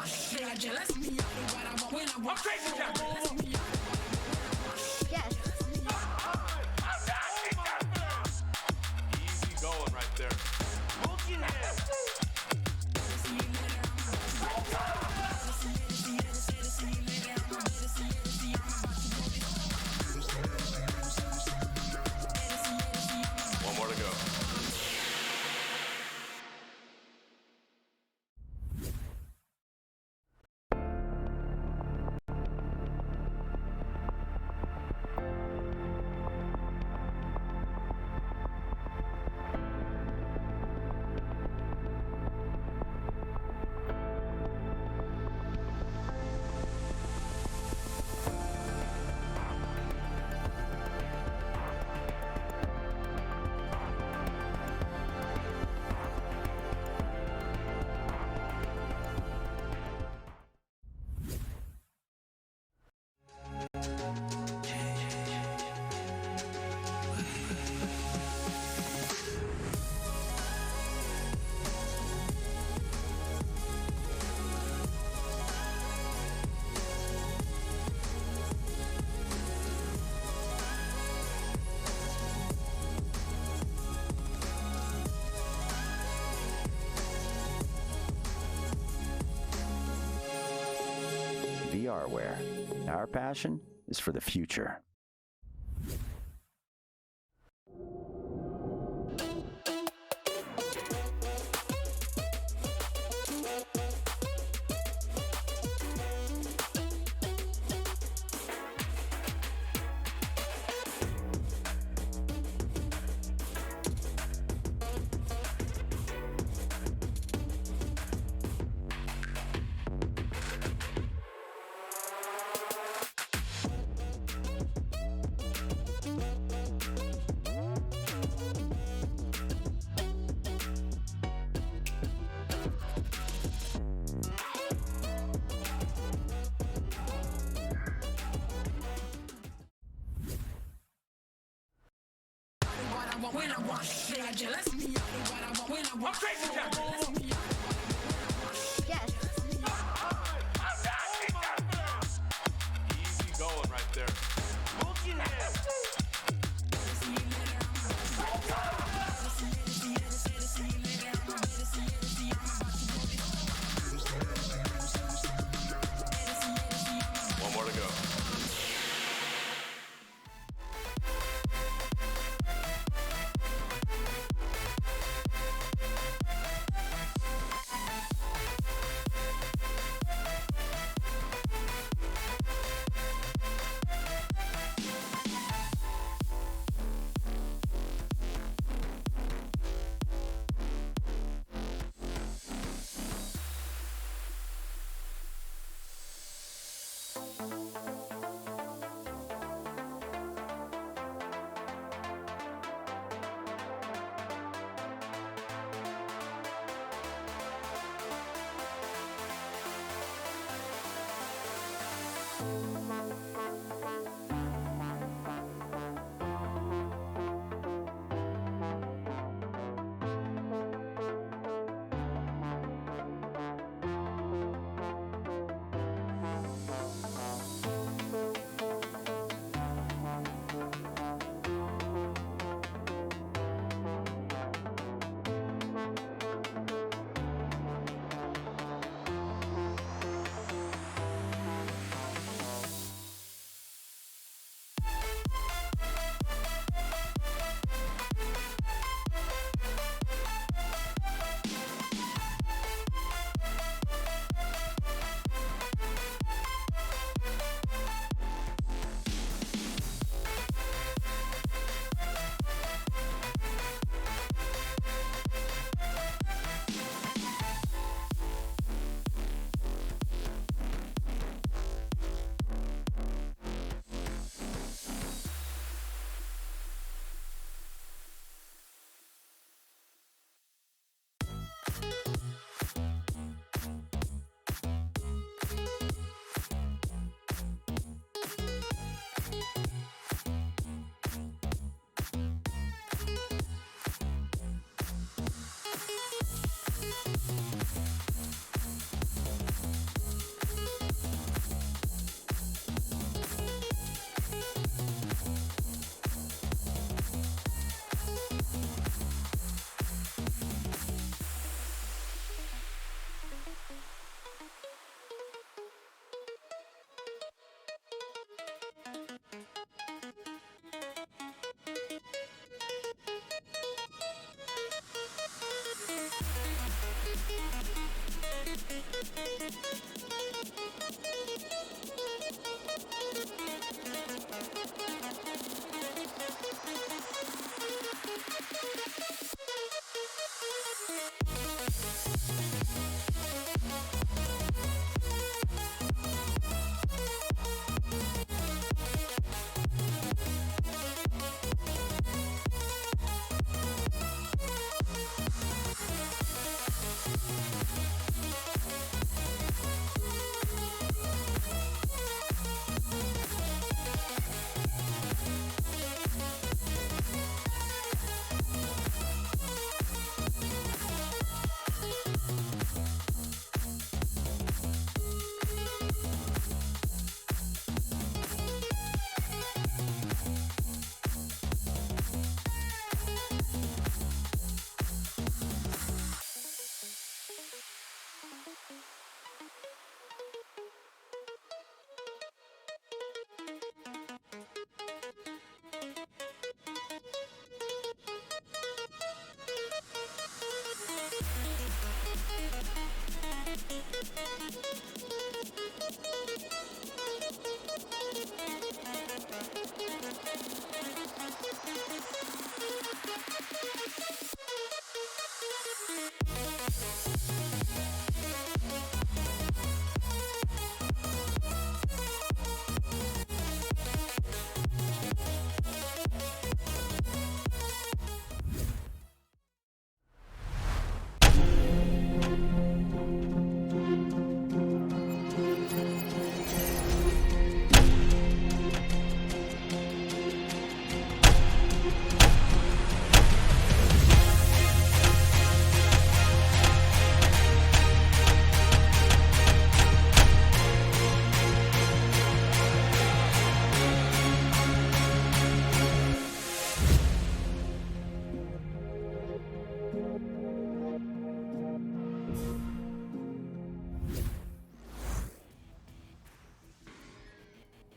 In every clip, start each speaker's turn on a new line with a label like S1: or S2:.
S1: Yes.
S2: Easy going right there. Munky hands. One more to go.
S3: VRware. Our passion is for the future.
S1: Yes.
S2: Easy going right there. Munky hands. One more to go.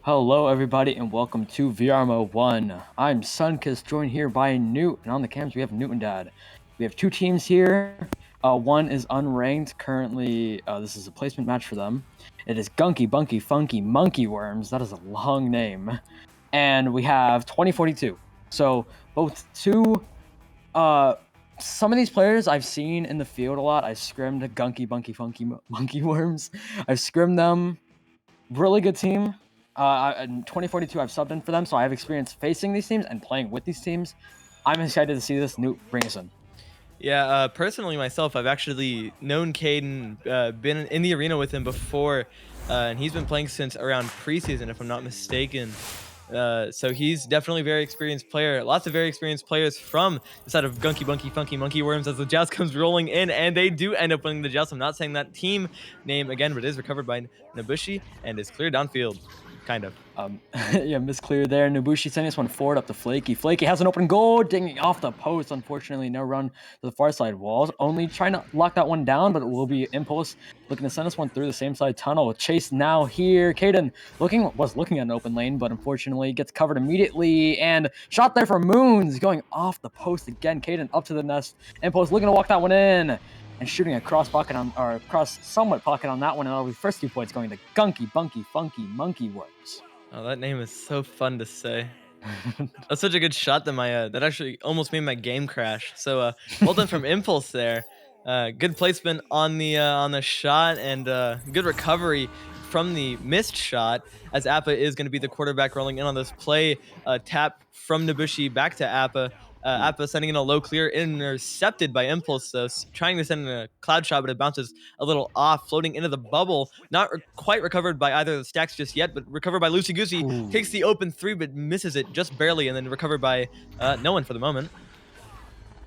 S1: Hello everybody and welcome to VRML 1. I'm SUNKST, joined here by Newt, and on the cams we have Newt and Dad. We have two teams here. One is unranked currently. This is a placement match for them. It is Gunky, Buhnky, Funky, Munky Worms. That is a long name. And we have 2042. So both two. Some of these players I've seen in the field a lot. I scrimmed Gunky, Buhnky, Funky, Munky Worms. I've scrimmed them. Really good team. In 2042, I've subbed in for them, so I have experience facing these teams and playing with these teams. I'm excited to see this. Newt, bring us in.
S4: Yeah, personally myself, I've actually known Caden, been in the arena with him before, and he's been playing since around preseason, if I'm not mistaken. So he's definitely a very experienced player. Lots of very experienced players from the side of Gunky, Buhnky, Funky, Munky Worms as the joust comes rolling in, and they do end up winning the joust. I'm not saying that team name again, but it is recovered by Nabushi and is cleared downfield. Kind of.
S1: Yeah, misclear there. Nabushi sending this one forward up to Flaky. Flaky has an open goal, dinging off the post. Unfortunately, no run to the far side walls. Only trying to lock that one down, but it will be Impulse looking to send this one through the same side tunnel. Chase now here. Caden was looking at an open lane, but unfortunately gets covered immediately. And shot there for Moons, going off the post again. Caden up to the nest. Impulse looking to walk that one in. And shooting a cross somewhat pocket on that one, and all the first 2 points going to Gunky, Buhnky, Funky, Munky Worms.
S4: Oh, that name is so fun to say. That's such a good shot that that actually almost made my game crash. So well done from Impulse there. Good placement on the shot, and good recovery from the missed shot, as Appa is going to be the quarterback rolling in on this play. Tap from Nabushi back to Appa. Appa sending in a low clear, intercepted by Impulse, though, trying to send in a cloud shot, but it bounces a little off, floating into the bubble. Not quite recovered by either of the stacks just yet, but recovered by Loosey Goosey. Takes the open 3, but misses it just barely, and then recovered by no one for the moment.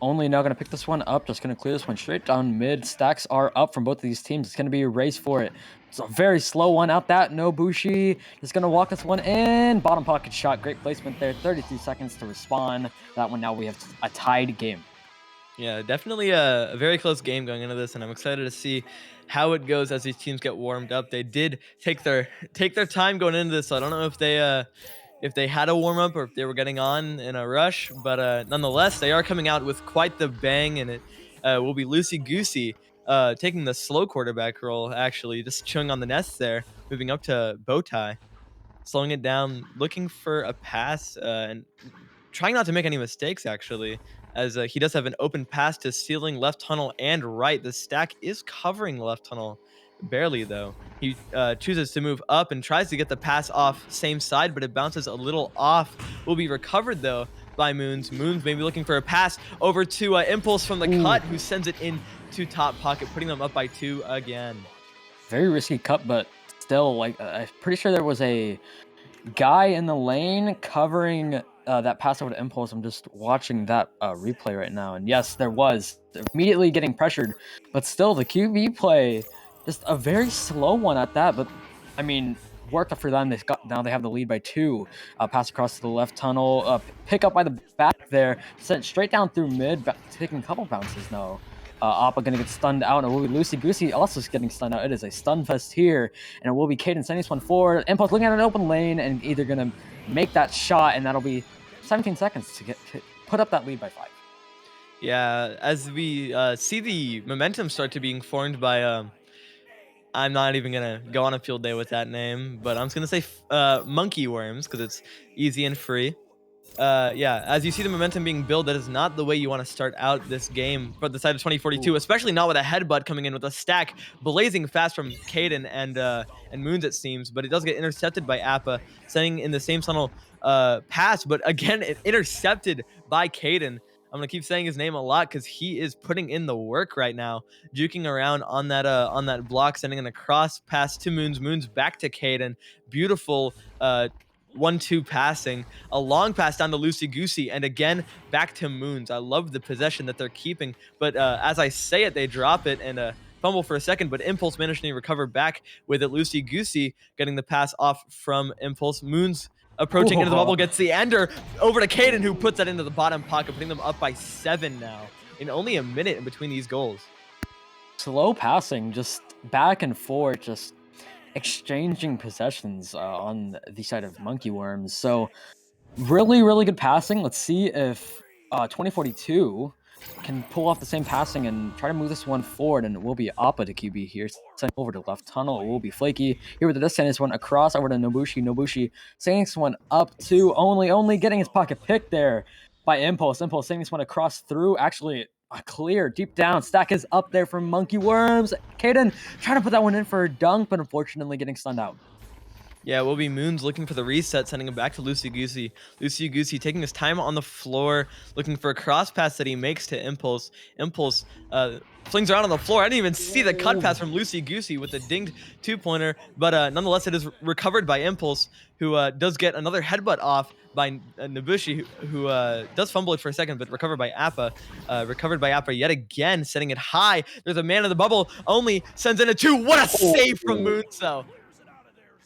S1: Only now going to pick this one up, just going to clear this one straight down mid. Stacks are up from both of these teams. It's going to be a race for it. It's a very slow one out that. Nobushi is going to walk this one in. Bottom pocket shot. Great placement there. 33 seconds to respond. That one now we have a tied game.
S4: Yeah, definitely a very close game going into this, and I'm excited to see how it goes as these teams get warmed up. They did take their time going into this, so I don't know if they had a warm-up or if they were getting on in a rush, but nonetheless, they are coming out with quite the bang, and it will be Loosey Goosey taking the slow quarterback role, actually, just chewing on the nest there, moving up to Bowtie, slowing it down, looking for a pass, and trying not to make any mistakes, actually, as he does have an open pass to ceiling, left tunnel, and right. The stack is covering the left tunnel. Barely, though. He chooses to move up and tries to get the pass off same side, but it bounces a little off. Will be recovered, though, by Moons. Moons maybe looking for a pass over to Impulse from the cut, who sends it in to top pocket, putting them up by 2 again.
S1: Very risky cut, but still, like, I'm pretty sure there was a guy in the lane covering that pass over to Impulse. I'm just watching that replay right now, and yes, there was. Immediately getting pressured, but still, the QB play, just a very slow one at that, but I mean, worked for them. Now they have the lead by 2. Pass across to the left tunnel. Pick up by the back there. Sent straight down through mid, taking a couple bounces now. Appa gonna get stunned out, and it will be Lucy Goosey also getting stunned out. It is a stun fest here, and it will be Caden sending this one forward. Impulse looking at an open lane and either gonna make that shot, and that'll be 17 seconds to put up that lead by 5.
S4: Yeah, as we see the momentum start to being formed by I'm not even gonna go on a field day with that name, but I'm just gonna say Munky Worms because it's easy and free. Yeah, as you see the momentum being built, that is not the way you want to start out this game for the side of 2042, especially not with a headbutt coming in with a stack blazing fast from Caden and Moons, it seems, but it does get intercepted by Appa, sending in the same tunnel pass, but again, it intercepted by Caden. I'm gonna keep saying his name a lot because he is putting in the work right now, juking around on that block, sending an across pass to Moons. Moons back to Caden. Beautiful 1-2 passing, a long pass down to Lucy Goosey, and again back to Moons. I love the possession that they're keeping, but as I say it, they drop it and fumble for a second, but Impulse managed to recover back with it. Lucy Goosey getting the pass off from Impulse. Moons approaching into the bubble, gets the ender over to Caden, who puts that into the bottom pocket, putting them up by 7 now in only a minute in between these goals.
S1: Slow passing, just back and forth, just exchanging possessions on the side of Munky Worms. So really, really good passing. Let's see if 2042 can pull off the same passing and try to move this one forward, and it will be Appa to QB here. Send over to left tunnel. It will be Flaky here with the distance. This one across over to Nobushi. Nobushi setting this one up to only getting his pocket picked there by Impulse. Impulse setting this one across through. Actually, a clear deep down. Stack is up there from Munky Worms. Caden trying to put that one in for a dunk, but unfortunately getting stunned out.
S4: Yeah, it will be Moons looking for the reset, sending him back to Lucy Goosey. Lucy Goosey taking his time on the floor, looking for a cross pass that he makes to Impulse. Impulse flings around on the floor. I didn't even see the cut pass from Lucy Goosey with the dinged 2-pointer, but nonetheless, it is recovered by Impulse, who does get another headbutt off by Nobushi, who does fumble it for a second, but recovered by Appa. Recovered by Appa yet again, setting it high. There's a man in the bubble, only sends in a 2. What a save from Moons, though.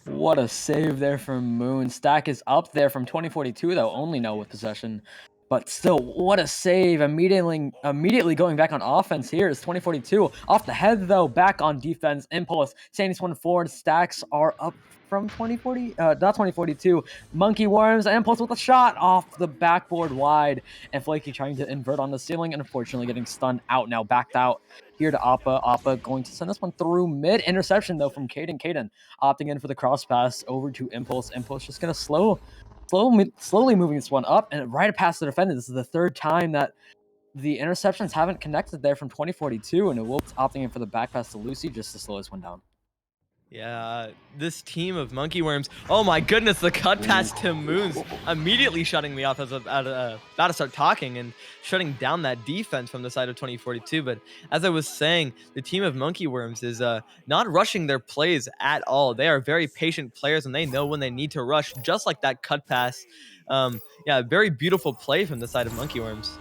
S1: What a save there from Moon. Stack is up there from 2042, though, only no with possession. But still, what a save. Immediately going back on offense here is 2042. Off the head, though, back on defense. Impulse, saying this one forward. Stacks are up from 2042. Munky Worms, Impulse with a shot off the backboard wide. And Flaky trying to invert on the ceiling and unfortunately getting stunned out now, backed out. Here to Appa. Appa going to send this one through mid. Interception, though, from Caden. Caden opting in for the cross pass over to Impulse. Impulse just going to slowly moving this one up and right past the defender. This is the third time that the interceptions haven't connected there from 2042, and it will opting in for the back pass to Lucy just to slow this one down.
S4: Yeah, this team of Munky Worms. Oh my goodness, the cut pass to Moons immediately shutting me off as about to start talking and shutting down that defense from the side of 2042. But as I was saying, the team of Munky Worms is not rushing their plays at all. They are very patient players and they know when they need to rush, just like that cut pass. Yeah, very beautiful play from the side of Munky Worms.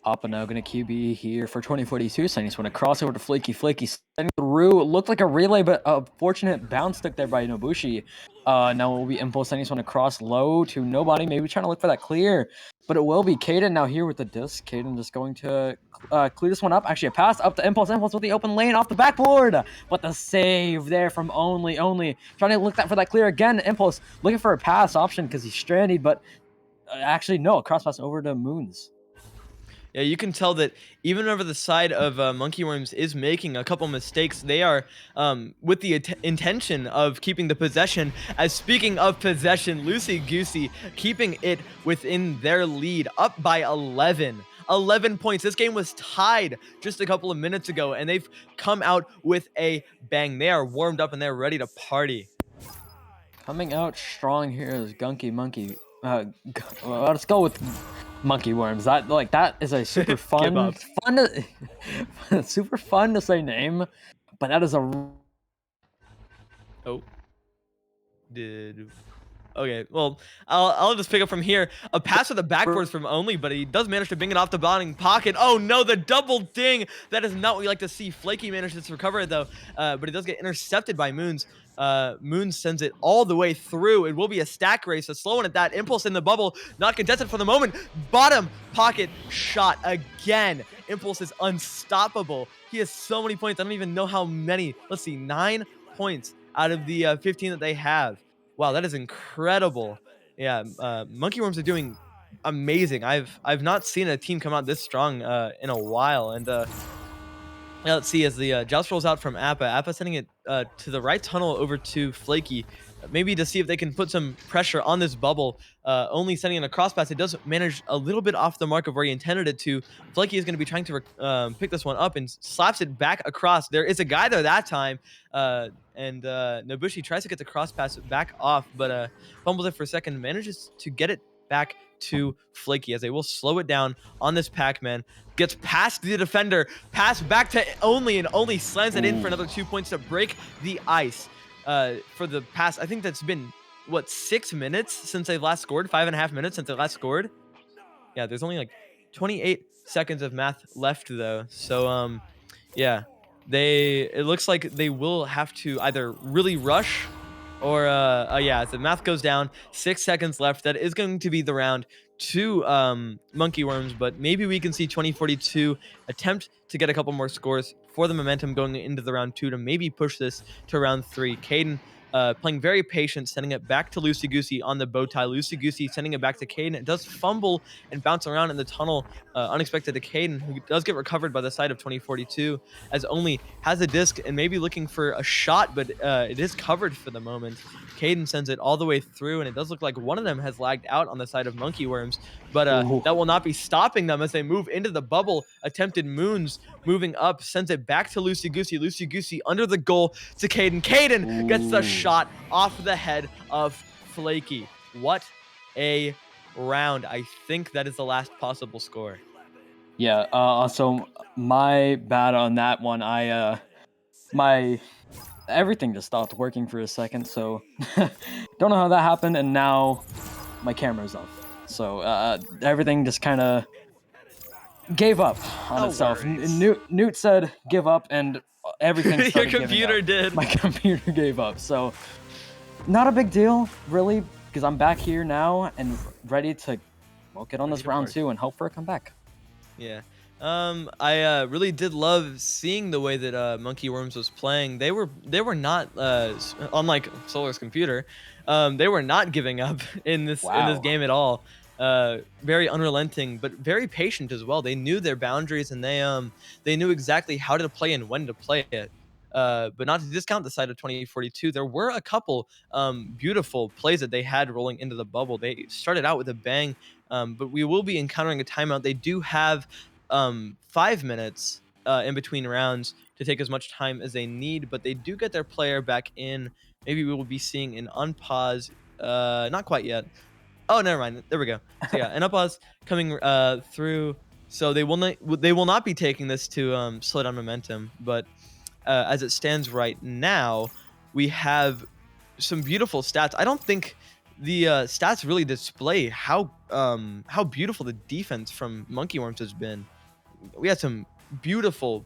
S1: Appa now going to QB here for 2042. Sending this one across over to Flaky. Flaky sending through. It looked like a relay, but a fortunate bounce stick there by Nobushi. Now it will be Impulse sending this one across low to nobody. Maybe trying to look for that clear. But it will be Caden now here with the disc. Caden just going to clear this one up. Actually, a pass up to Impulse. Impulse with the open lane off the backboard. But the save there from Only. Trying to look for that clear again. Impulse looking for a pass option because he's stranded. But actually, no. A cross pass over to Moons.
S4: Yeah, you can tell that even whenever the side of Munky Worms is making a couple mistakes, they are with the intention of keeping the possession. As speaking of possession, Lucy Goosey keeping it within their lead, up by 11. 11 points. This game was tied just a couple of minutes ago, and they've come out with a bang. They are warmed up, and they're ready to party.
S1: Coming out strong here is Gunky Munky. Let's go with Munky Worms. That is a super fun, super fun to say name, but that is a.
S4: Oh, did Okay, well, I'll just pick up from here. A pass with the backboards from Only, but he does manage to bring it off the bottom pocket. Oh no, the double ding! That is not what we like to see. Flaky manages to recover it though, but it does get intercepted by Moons. Moons sends it all the way through. It will be a stack race. A slow one at that. Impulse in the bubble, not contested for the moment. Bottom pocket shot again. Impulse is unstoppable. He has so many points. I don't even know how many. Let's see, 9 points out of the 15 that they have. Wow, that is incredible. Yeah, Monkey Worms are doing amazing. I've not seen a team come out this strong in a while. And yeah, let's see as the Joust rolls out from Appa. Appa sending it to the right tunnel over to Flaky, maybe to see if they can put some pressure on this bubble. Only sending in a cross pass. It does manage a little bit off the mark of where he intended it to. Flaky is going to be trying to pick this one up and slaps it back across. There is a guy there that time. And Nobushi tries to get the cross pass back off, but fumbles it for a second, manages to get it back to Flaky as they will slow it down on this Pac-Man. Gets past the defender, pass back to Only, and Only slams it in for another 2 points to break the ice for the pass. I think that's been, what, 6 minutes since they last scored? 5.5 minutes since they last scored? Yeah, there's only like 28 seconds of math left, though. So, yeah. It looks like they will have to either really rush or yeah, as the math goes down, 6 seconds left. That is going to be the round to Monkey Worms, but maybe we can see 2042 attempt to get a couple more scores for the momentum going into the round 2 to maybe push this to round 3. Caden playing very patient, sending it back to Loosey Goosey on the bow tie. Loosey Goosey sending it back to Caden. It does fumble and bounce around in the tunnel, unexpected to Caden, who does get recovered by the side of 2042, as Only has a disc and maybe looking for a shot, but it is covered for the moment. Caden sends it all the way through, and it does look like one of them has lagged out on the side of Monkey Worms, but that will not be stopping them as they move into the bubble. Attempted Moons moving up, sends it back to Loosey Goosey. Loosey Goosey under the goal to Caden. Caden gets the shot off the head of Flaky. What a round. I think that is the last possible score.
S1: Yeah, also my bad on that one. My everything just stopped working for a second, so don't know how that happened, and now my camera's off. So everything just kind of gave up on itself. Newt said give up, and everything
S4: Your
S1: started
S4: computer
S1: giving up.
S4: did.
S1: My computer gave up, so not a big deal, really, because I'm back here now and ready to get on this round 2 and hope for a comeback.
S4: Yeah. I really did love seeing the way that Monkey Worms was playing. They were not unlike Solar's computer. They were not giving up in this game at all. Very unrelenting, but very patient as well. They knew their boundaries, and they knew exactly how to play and when to play it. But not to discount the side of 2042, there were a couple beautiful plays that they had rolling into the bubble. They started out with a bang, but we will be encountering a timeout. They do have 5 minutes in between rounds to take as much time as they need, but they do get their player back in. Maybe we will be seeing an unpause. Not quite yet. Oh, never mind. There we go. So yeah, an unpause coming through. So they will not be taking this to slow down momentum, but as it stands right now, we have some beautiful stats. I don't think the stats really display how beautiful the defense from Monkey Worms has been. We had some beautiful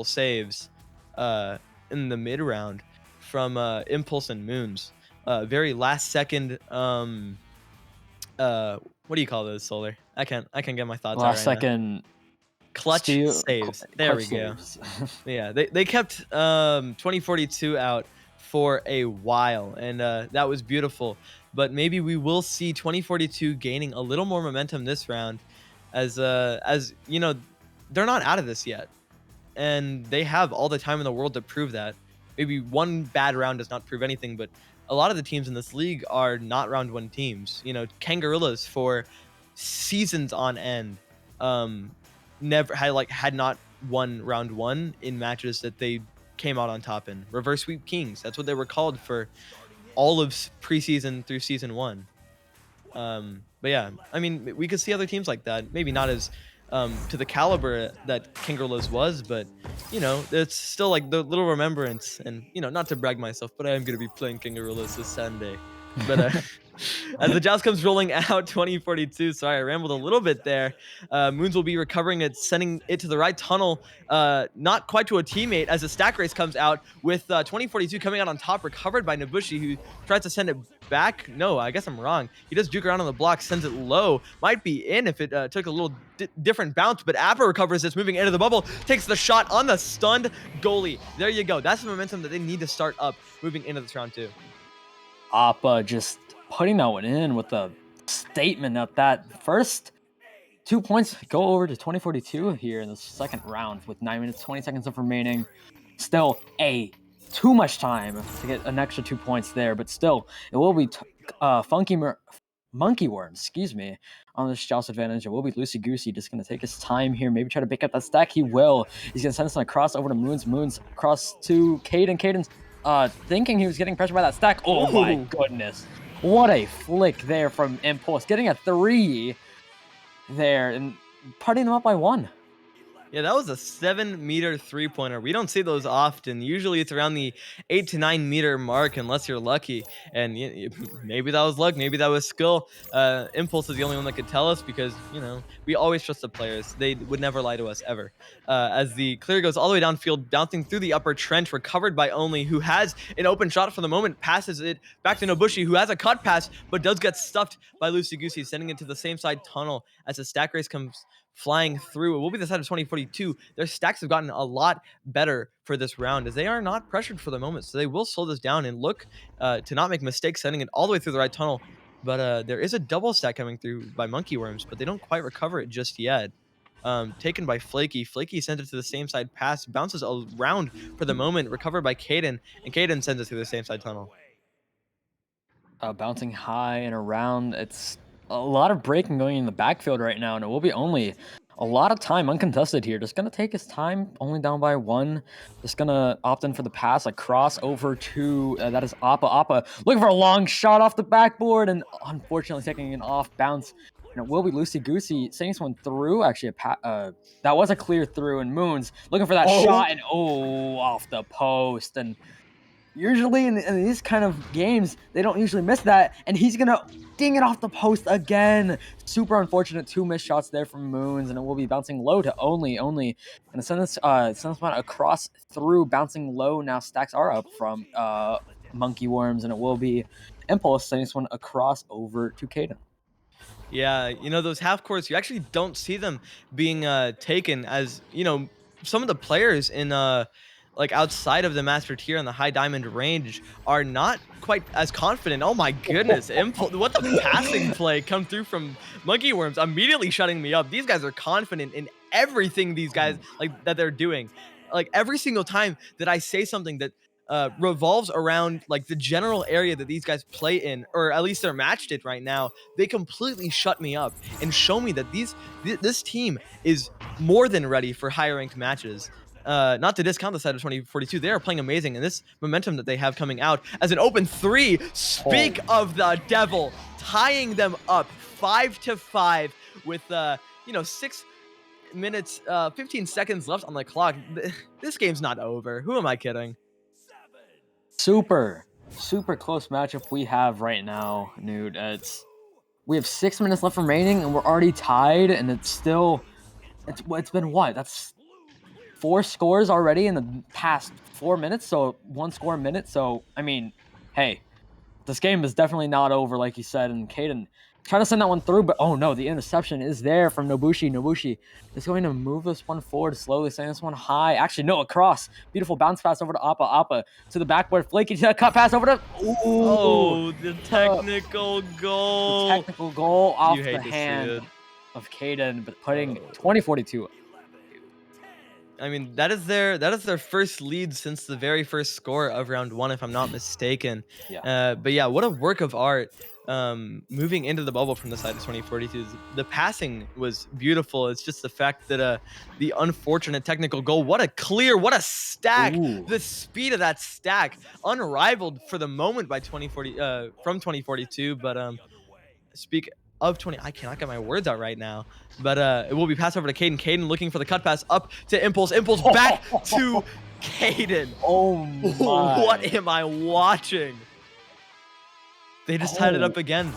S4: saves in the mid round from Impulse and Moons. Very last second. What do you call those, Solar? I can't get my thoughts out
S1: Last
S4: right
S1: second.
S4: now. Clutch saves. There we go. Yeah, they kept 2042 out for a while, and that was beautiful. But maybe we will see 2042 gaining a little more momentum this round, as you know, they're not out of this yet, and they have all the time in the world to prove that. Maybe one bad round does not prove anything, but a lot of the teams in this league are not round 1 teams. You know, Kangarillas for seasons on end never had not won round 1 in matches that they came out on top in. Reverse sweep Kings, that's what they were called for all of preseason through season 1. But yeah, I mean, we could see other teams like that, maybe not as to the caliber that Kangarillas was, but you know, it's still like the little remembrance. And you know, not to brag myself, but I am going to be playing Kangarillas this Sunday. But as the joust comes rolling out, 2042. Sorry, I rambled a little bit there. Moons will be recovering it, sending it to the right tunnel. Not quite to a teammate as the stack race comes out with 2042 coming out on top, recovered by Nobushi, who tries to send it back. No, I guess I'm wrong. He does juke around on the block, sends it low. Might be in if it took a little different bounce, but Appa recovers this, moving into the bubble, takes the shot on the stunned goalie. There you go. That's the momentum that they need to start up moving into this round 2.
S1: Appa just putting that one in with a statement of that first 2 points go over to 2042 here in the second round with 9 minutes 20 seconds left remaining. Still too much time to get an extra 2 points there, but still it will be Munky Worms, excuse me, on this joust advantage. It will be Loosey Goosey just going to take his time here, maybe try to pick up that stack. He will. He's going to send us on a cross over to Moons across to Caden. Caden's thinking he was getting pressured by that stack. Oh my goodness. What a flick there from Impulse. Getting a 3 there and putting them up by 1.
S4: Yeah, that was a 7-meter three-pointer. We don't see those often. Usually it's around the 8 to 9 meter mark unless you're lucky. And maybe that was luck, maybe that was skill. Impulse is the only one that could tell us because, we always trust the players. They would never lie to us ever. As the clear goes all the way downfield, bouncing through the upper trench, recovered by Only, who has an open shot for the moment, passes it back to Nobushi, who has a cut pass, but does get stuffed by Loosey Goosey, sending it to the same side tunnel as the stack race comes flying through. It will be the side of 2042. Their stacks have gotten a lot better for this round as they are not pressured for the moment. So they will slow this down and look to not make mistakes, sending it all the way through the right tunnel. But there is a double stack coming through by Munky Worms, but they don't quite recover it just yet. Taken by Flaky. Flaky sends it to the same side pass, bounces around for the moment, recovered by Caden, and Caden sends it through the same side tunnel.
S1: Bouncing high and around. It's a lot of breaking going in the backfield right now, and it will be Only a lot of time uncontested here. Just gonna take his time, only down by 1. Just gonna opt in for the pass, a cross over to that is Appa looking for a long shot off the backboard, and unfortunately taking an off bounce. And it will be Loosey Goosey sending this one through. Actually, that was a clear through, and Moons looking for that shot, and off the post. And usually in these kind of games, they don't usually miss that, and he's gonna ding it off the post again. Super unfortunate 2 missed shots there from Moons, and it will be bouncing low to Only gonna send this one across through, bouncing low. Now stacks are up from Munky Worms, and it will be Impulse sending this one across over to Caden.
S4: Yeah, those half courts, you actually don't see them being taken as, some of the players in like outside of the master tier and the high diamond range are not quite as confident. Oh my goodness, Impulse, what the passing play come through from Munky Worms, immediately shutting me up. These guys are confident in everything these guys that they're doing. Like every single time that I say something that revolves around like the general area that these guys play in, or at least they're matched it right now, they completely shut me up and show me that this team is more than ready for higher ranked matches. Not to discount the side of 2042, they are playing amazing, and this momentum that they have coming out as an open 3. Speak of the devil, tying them up 5-5 with 6 minutes 15 seconds left on the clock. This game's not over. Who am I kidding?
S1: Super close matchup we have right now, Nude. We have 6 minutes left remaining, and we're already tied, and it's been what? That's 4 scores already in the past 4 minutes, so 1 score a minute. So, I mean, hey, this game is definitely not over, like you said. And Caden trying to send that one through, but oh no, the interception is there from Nobushi. Nobushi is going to move this one forward slowly, sending this one high. Actually, no, across. Beautiful bounce pass over to Appa to the backboard. Flaky to cut pass over to...
S4: Oh, the technical goal.
S1: The technical goal off the hand of Caden, but putting 2042.
S4: I mean, that is their first lead since the very first score of round 1, if I'm not mistaken.
S1: Yeah.
S4: But yeah, what a work of art. Moving into the bubble from the side of 2042. The passing was beautiful. It's just the fact that the unfortunate technical goal. What a stack. Ooh. The speed of that stack, unrivaled for the moment by 2040 from 2042. But speak of 20, I cannot get my words out right now. But it will be passed over to Caden. Caden looking for the cut pass up to Impulse. Impulse back to Caden.
S1: Oh my.
S4: What am I watching? They just tied it up
S1: Oh.
S4: again.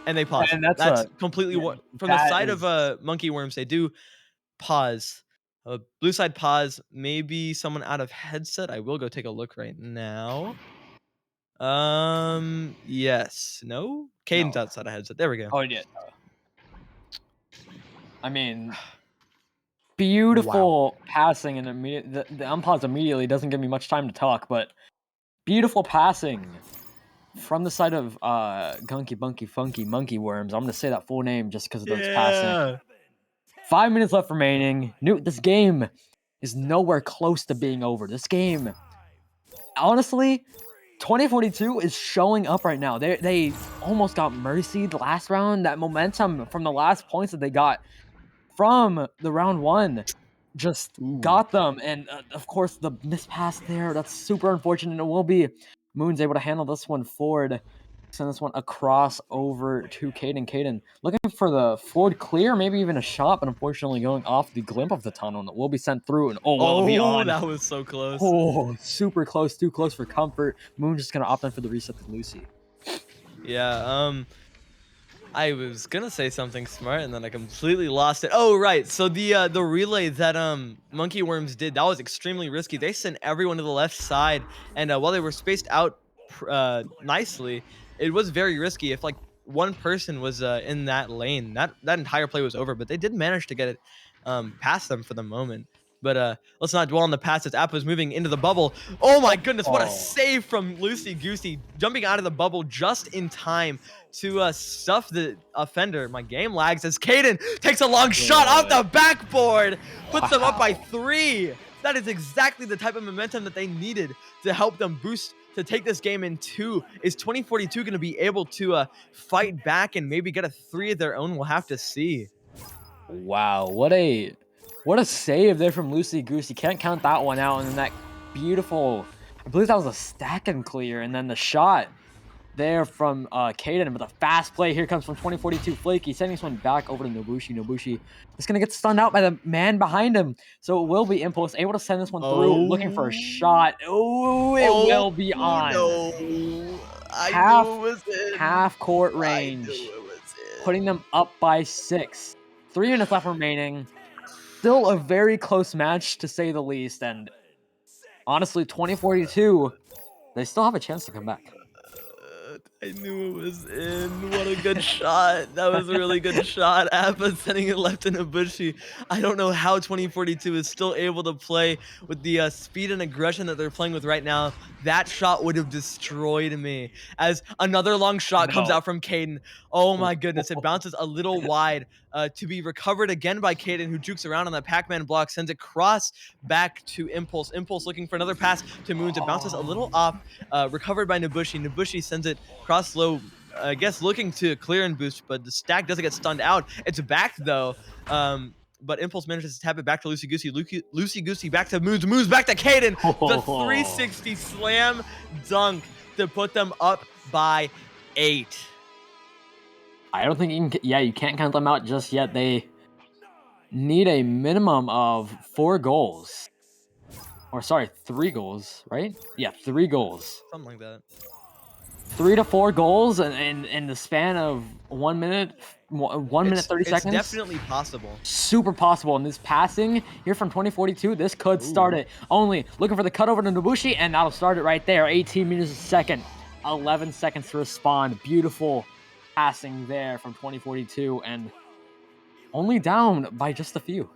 S4: And they pause.
S1: And that's
S4: completely
S1: yeah,
S4: from the
S1: that
S4: side
S1: is-
S4: of Monkey Worms. They do pause. Blue side pause. Maybe someone out of headset. I will go take a look right now. Yes. No. Caden's
S1: No.
S4: outside of headset. There we go.
S1: Oh yeah. I mean, beautiful passing and immediate. The unpause immediately doesn't give me much time to talk, but beautiful passing from the side of Gunky, Bunky, Funky, Monkey Worms. I'm gonna say that full name just because of those passing. 5 minutes left remaining. This game is nowhere close to being over. This game, honestly, 2042 is showing up right now. They almost got mercied last round. That momentum from the last points that they got from the round one just got them. And of course, the mispass there, that's super unfortunate. It will be Moon's able to handle this one forward. Send this one across over to Caden. Caden looking for the forward clear, maybe even a shot, but unfortunately going off the glimp of the tunnel. And it will be sent through, and will be on.
S4: That was so close.
S1: Oh, super close, too close for comfort. Moon just gonna opt in for the reset to Lucy.
S4: Yeah, I was gonna say something smart and then I completely lost it. Oh right, so the relay that Monkey Worms did, that was extremely risky. They sent everyone to the left side, and while they were spaced out nicely, it was very risky. If like one person was in that lane, that entire play was over. But they did manage to get it past them for the moment. But let's not dwell on the past as App was moving into the bubble. Oh my goodness, what a save from Lucy Goosey, jumping out of the bubble just in time to stuff the offender. My game lags as Caden takes a long shot off the backboard, puts them up by 3. That is exactly the type of momentum that they needed to help them boost to take this game in 2. Is 2042 going to be able to fight back and maybe get a 3 of their own? We'll have to see.
S1: Wow, what a save there from Lucy Goosey. Can't count that one out. And then that beautiful, I believe that was a stack and clear. And then the shot there from Caden, but the fast play here comes from 2042 Flaky, sending this one back over to Nobushi. Nobushi is going to get stunned out by the man behind him. So it will be Impulse, able to send this one through, looking for a shot. Oh, it will be on.
S4: No.
S1: Half court range, putting them up by 6. 3 minutes left remaining. Still a very close match, to say the least. And honestly, 2042, they still have a chance to come back.
S4: I knew it was in. What a good shot. That was a really good shot. Appa sending it left in Ibushi. I don't know how 2042 is still able to play with the speed and aggression that they're playing with right now. That shot would have destroyed me. As another long shot comes out from Caden. Oh my goodness. It bounces a little wide to be recovered again by Caden, who jukes around on that Pac-Man block, sends it cross back to Impulse. Impulse looking for another pass to Moons. It bounces a little off, recovered by Nobushi. Nobushi sends it cross low, I guess looking to clear and boost, but the stack doesn't get stunned out. It's back though. But Impulse manages to tap it back to Lucy Goosey. Lucy Goosey back to Moons. Moons back to Caden. The 360 slam dunk to put them up by 8.
S1: I don't think you can, you can't count them out just yet. They need a minimum of 4 goals. Or sorry, 3 goals, right? Yeah, 3 goals.
S4: Something like that.
S1: 3 to 4 goals in the span of 1 minute, 1 minute 30 seconds.
S4: It's definitely possible.
S1: Super possible. And this passing here from 2042, this could start it. Only looking for the cut over to Nobushi, and that'll start it right there. 18 meters a second, 11 seconds to respond. Beautiful passing there from 2042, and only down by just a few.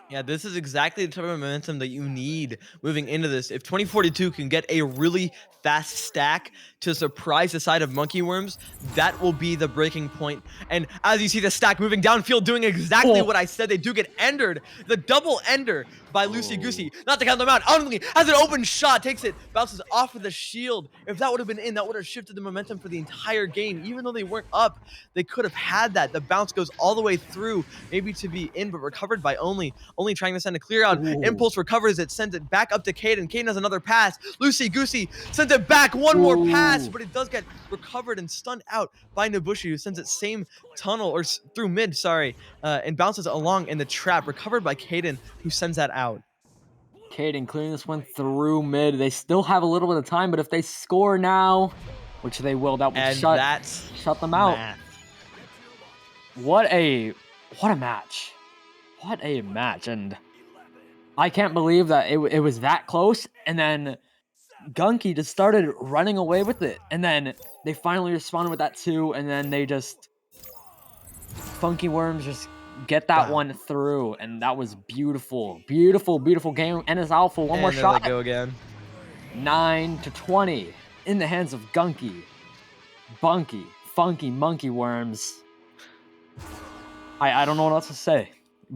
S4: Yeah, this is exactly the type of momentum that you need moving into this. If 2042 can get a really fast stack to surprise the side of Monkey Worms, that will be the breaking point. And as you see the stack moving downfield, doing exactly what I said, they do get endered. The double ender by Lucy Goosey. Not to count them out. Only has an open shot, takes it, bounces off of the shield. If that would have been in, that would have shifted the momentum for the entire game. Even though they weren't up, they could have had that. The bounce goes all the way through, maybe to be in, but recovered by Only trying to send a clear out. Impulse recovers it, sends it back up to Caden. Caden has another pass. Lucy Goosey sends it back. One more pass, but it does get recovered and stunned out by Nobushi, who sends it same tunnel, or through mid, sorry, and bounces along in the trap. Recovered by Caden, who sends that out.
S1: Caden clearing this one through mid. They still have a little bit of time, but if they score now, which they will. That would
S4: And
S1: shut
S4: that's
S1: them out.
S4: math.
S1: What a match. What a match. And I can't believe that it was that close. And then Gunky just started running away with it. And then they finally responded with that 2. And then they just... Funky Worms just get that one through. And that was beautiful. Beautiful, beautiful game. And it's Alpha. One more
S4: there
S1: shot.
S4: They go again.
S1: 9-20 in the hands of Gunky. Buhnky. Funky Monkey Worms. I don't know what else to say.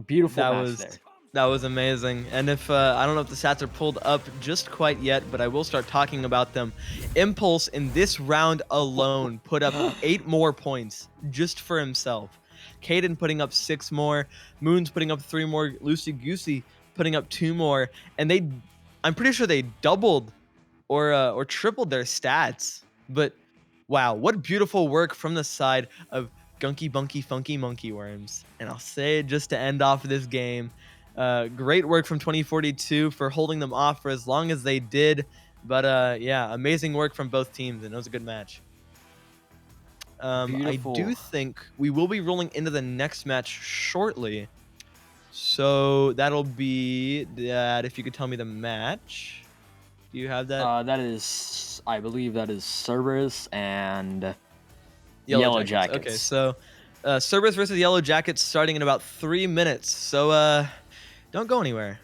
S1: Beautiful match there.
S4: That was amazing. And if I don't know if the stats are pulled up just quite yet, but I will start talking about them. Impulse in this round alone put up 8 more points just for himself. Caden putting up 6 more. Moon's putting up 3 more. Lucy Goosey putting up 2 more. And I'm pretty sure they doubled or tripled their stats. But wow, what beautiful work from the side of Gunky, Buhnky, Funky Monkey Worms. And I'll say it just to end off this game. Great work from 2042 for holding them off for as long as they did. But yeah, amazing work from both teams, and it was a good match. I do think we will be rolling into the next match shortly. So that'll be that. If you could tell me the match. Do you have that?
S1: That is, I believe that is Cerberus and
S4: Yellow
S1: Jackets.
S4: Okay, so Cerberus versus Yellow Jackets starting in about 3 minutes. So don't go anywhere.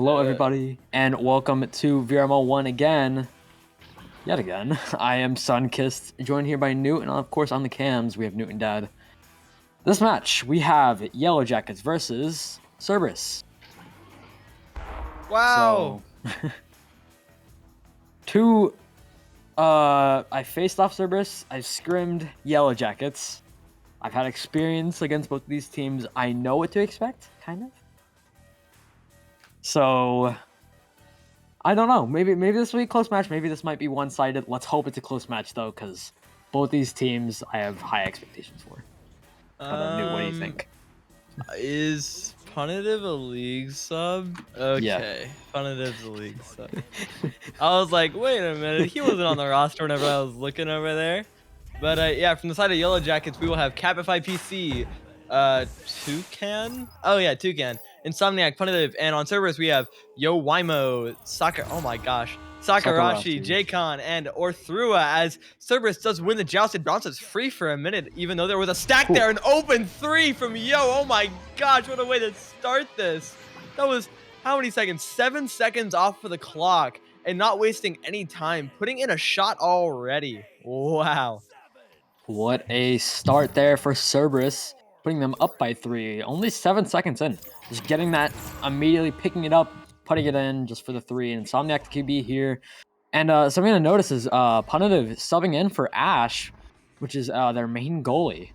S1: Hello, everybody, and welcome to VRML 1 again. Yet again, I am SUNKST, joined here by Newt, and of course on the cams we have Newt and Dad. This match, we have Yellow Jackets versus Cerberus.
S4: Wow.
S1: So, I faced off Cerberus, I scrimmed Yellow Jackets. I've had experience against both of these teams. I know what to expect, kind of. So, I don't know. Maybe this will be a close match. Maybe this might be one-sided. Let's hope it's a close match, though, because both these teams I have high expectations for. How about Newt? What do you think?
S4: Is Punitive a league sub? Okay,
S1: Yeah.
S4: Punitive's a league sub. I was like, wait a minute, he wasn't on the roster whenever I was looking over there. But yeah, from the side of Yellow Jackets, we will have Capify PC, Toucan. Oh yeah, Toucan, Insomniac, Punitive, and on Cerberus we have Yo Wimo, oh my gosh, Sakurashi, J-Con, and Orthrua, as Cerberus does win the joust. It bounces free for a minute, even though there was a stack there, an open 3 from Yo. Oh my gosh, what a way to start this. That was, how many seconds? 7 seconds off of the clock, and not wasting any time, putting in a shot already. Wow.
S1: What a start there for Cerberus, putting them up by 3. Only 7 seconds in. Just getting that, immediately picking it up, putting it in just for the 3. And Insomniac the QB here. And something to notice is Punitive subbing in for Ash, which is their main goalie.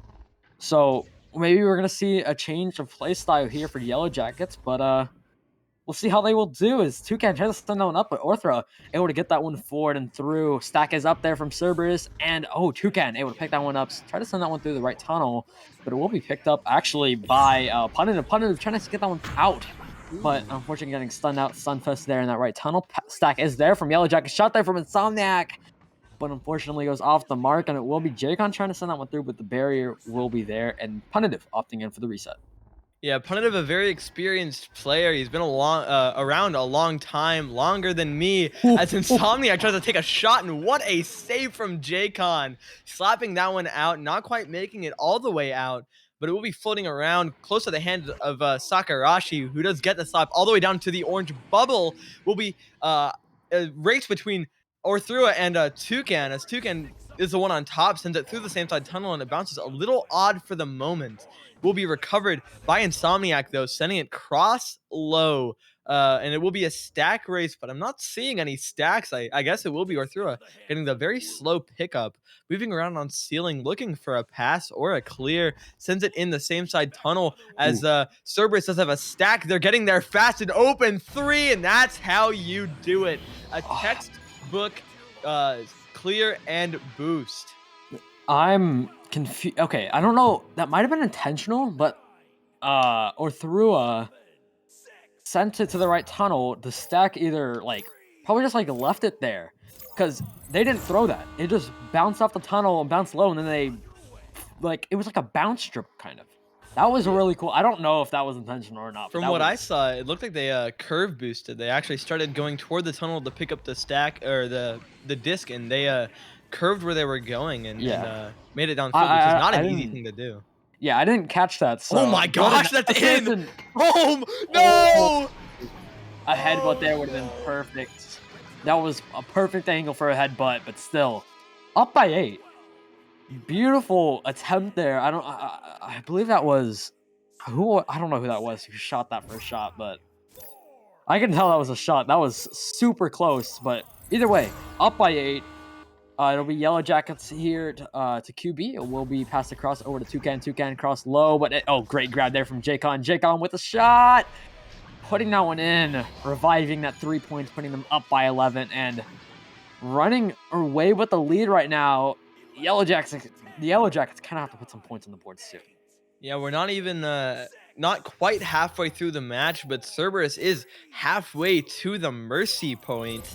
S1: So maybe we're going to see a change of play style here for Yellow Jackets, but we'll see how they will do. As Toucan tries to send that one up, but Orthra able to get that one forward and through. Stack is up there from Cerberus, and Toucan able to pick that one up. Try to send that one through the right tunnel, but it will be picked up actually by Punitive. Punitive trying to get that one out, but unfortunately getting stunned out. Sunfest there in that right tunnel. Stack is there from Yellow Jacket. Shot there from Insomniac, but unfortunately goes off the mark, and it will be J-Con trying to send that one through, but the barrier will be there, and Punitive opting in for the reset.
S4: Yeah, Punitive, a very experienced player. He's been around a long time, longer than me. As Insomniac tries to take a shot, and what a save from J-Con. Slapping that one out, not quite making it all the way out, but it will be floating around close to the hand of Sakurashi, who does get the slap all the way down to the orange bubble. Will be a race between Orthrua and Toucan, as Toucan is the one on top, sends it through the same side tunnel, and it bounces a little odd for the moment. Will be recovered by Insomniac, though, sending it cross low, and it will be a stack race, but I'm not seeing any stacks. I guess it will be Orthrua getting the very slow pickup, moving around on ceiling, looking for a pass or a clear, sends it in the same side tunnel as Cerberus does have a stack. They're getting there fast, and open 3, and that's how you do it. A textbook clear and boost.
S1: I'm confused. Okay, I don't know. That might have been intentional, but Orthrua sent it to the right tunnel. The stack either probably just left it there, because they didn't throw that. It just bounced off the tunnel and bounced low, and then they it was like a bounce strip kind of. That was really cool. I don't know if that was intentional or not.
S4: From what I saw, it looked like they curve boosted. They actually started going toward the tunnel to pick up the stack or the disc, and they curved where they were going and made it downfield, which is not an easy thing to do.
S1: Yeah, I didn't catch that. So.
S4: Oh my gosh, that's in! Oh, no!
S1: A headbutt there would have been perfect. That was a perfect angle for a headbutt, but still. Up by 8. Beautiful attempt there. I believe that was... I don't know who that was who shot that first shot, but... I can tell that was a shot. That was super close, but either way, up by 8. It'll be Yellow Jackets here to QB. It will be passed across over to Toucan. Toucan cross low, but great grab there from J-Con. J-Con with a shot, putting that one in, reviving that 3 points, putting them up by 11, and running away with the lead right now. The Yellow Jackets kind of have to put some points on the board soon.
S4: Yeah, we're not even not quite halfway through the match, but Cerberus is halfway to the mercy point.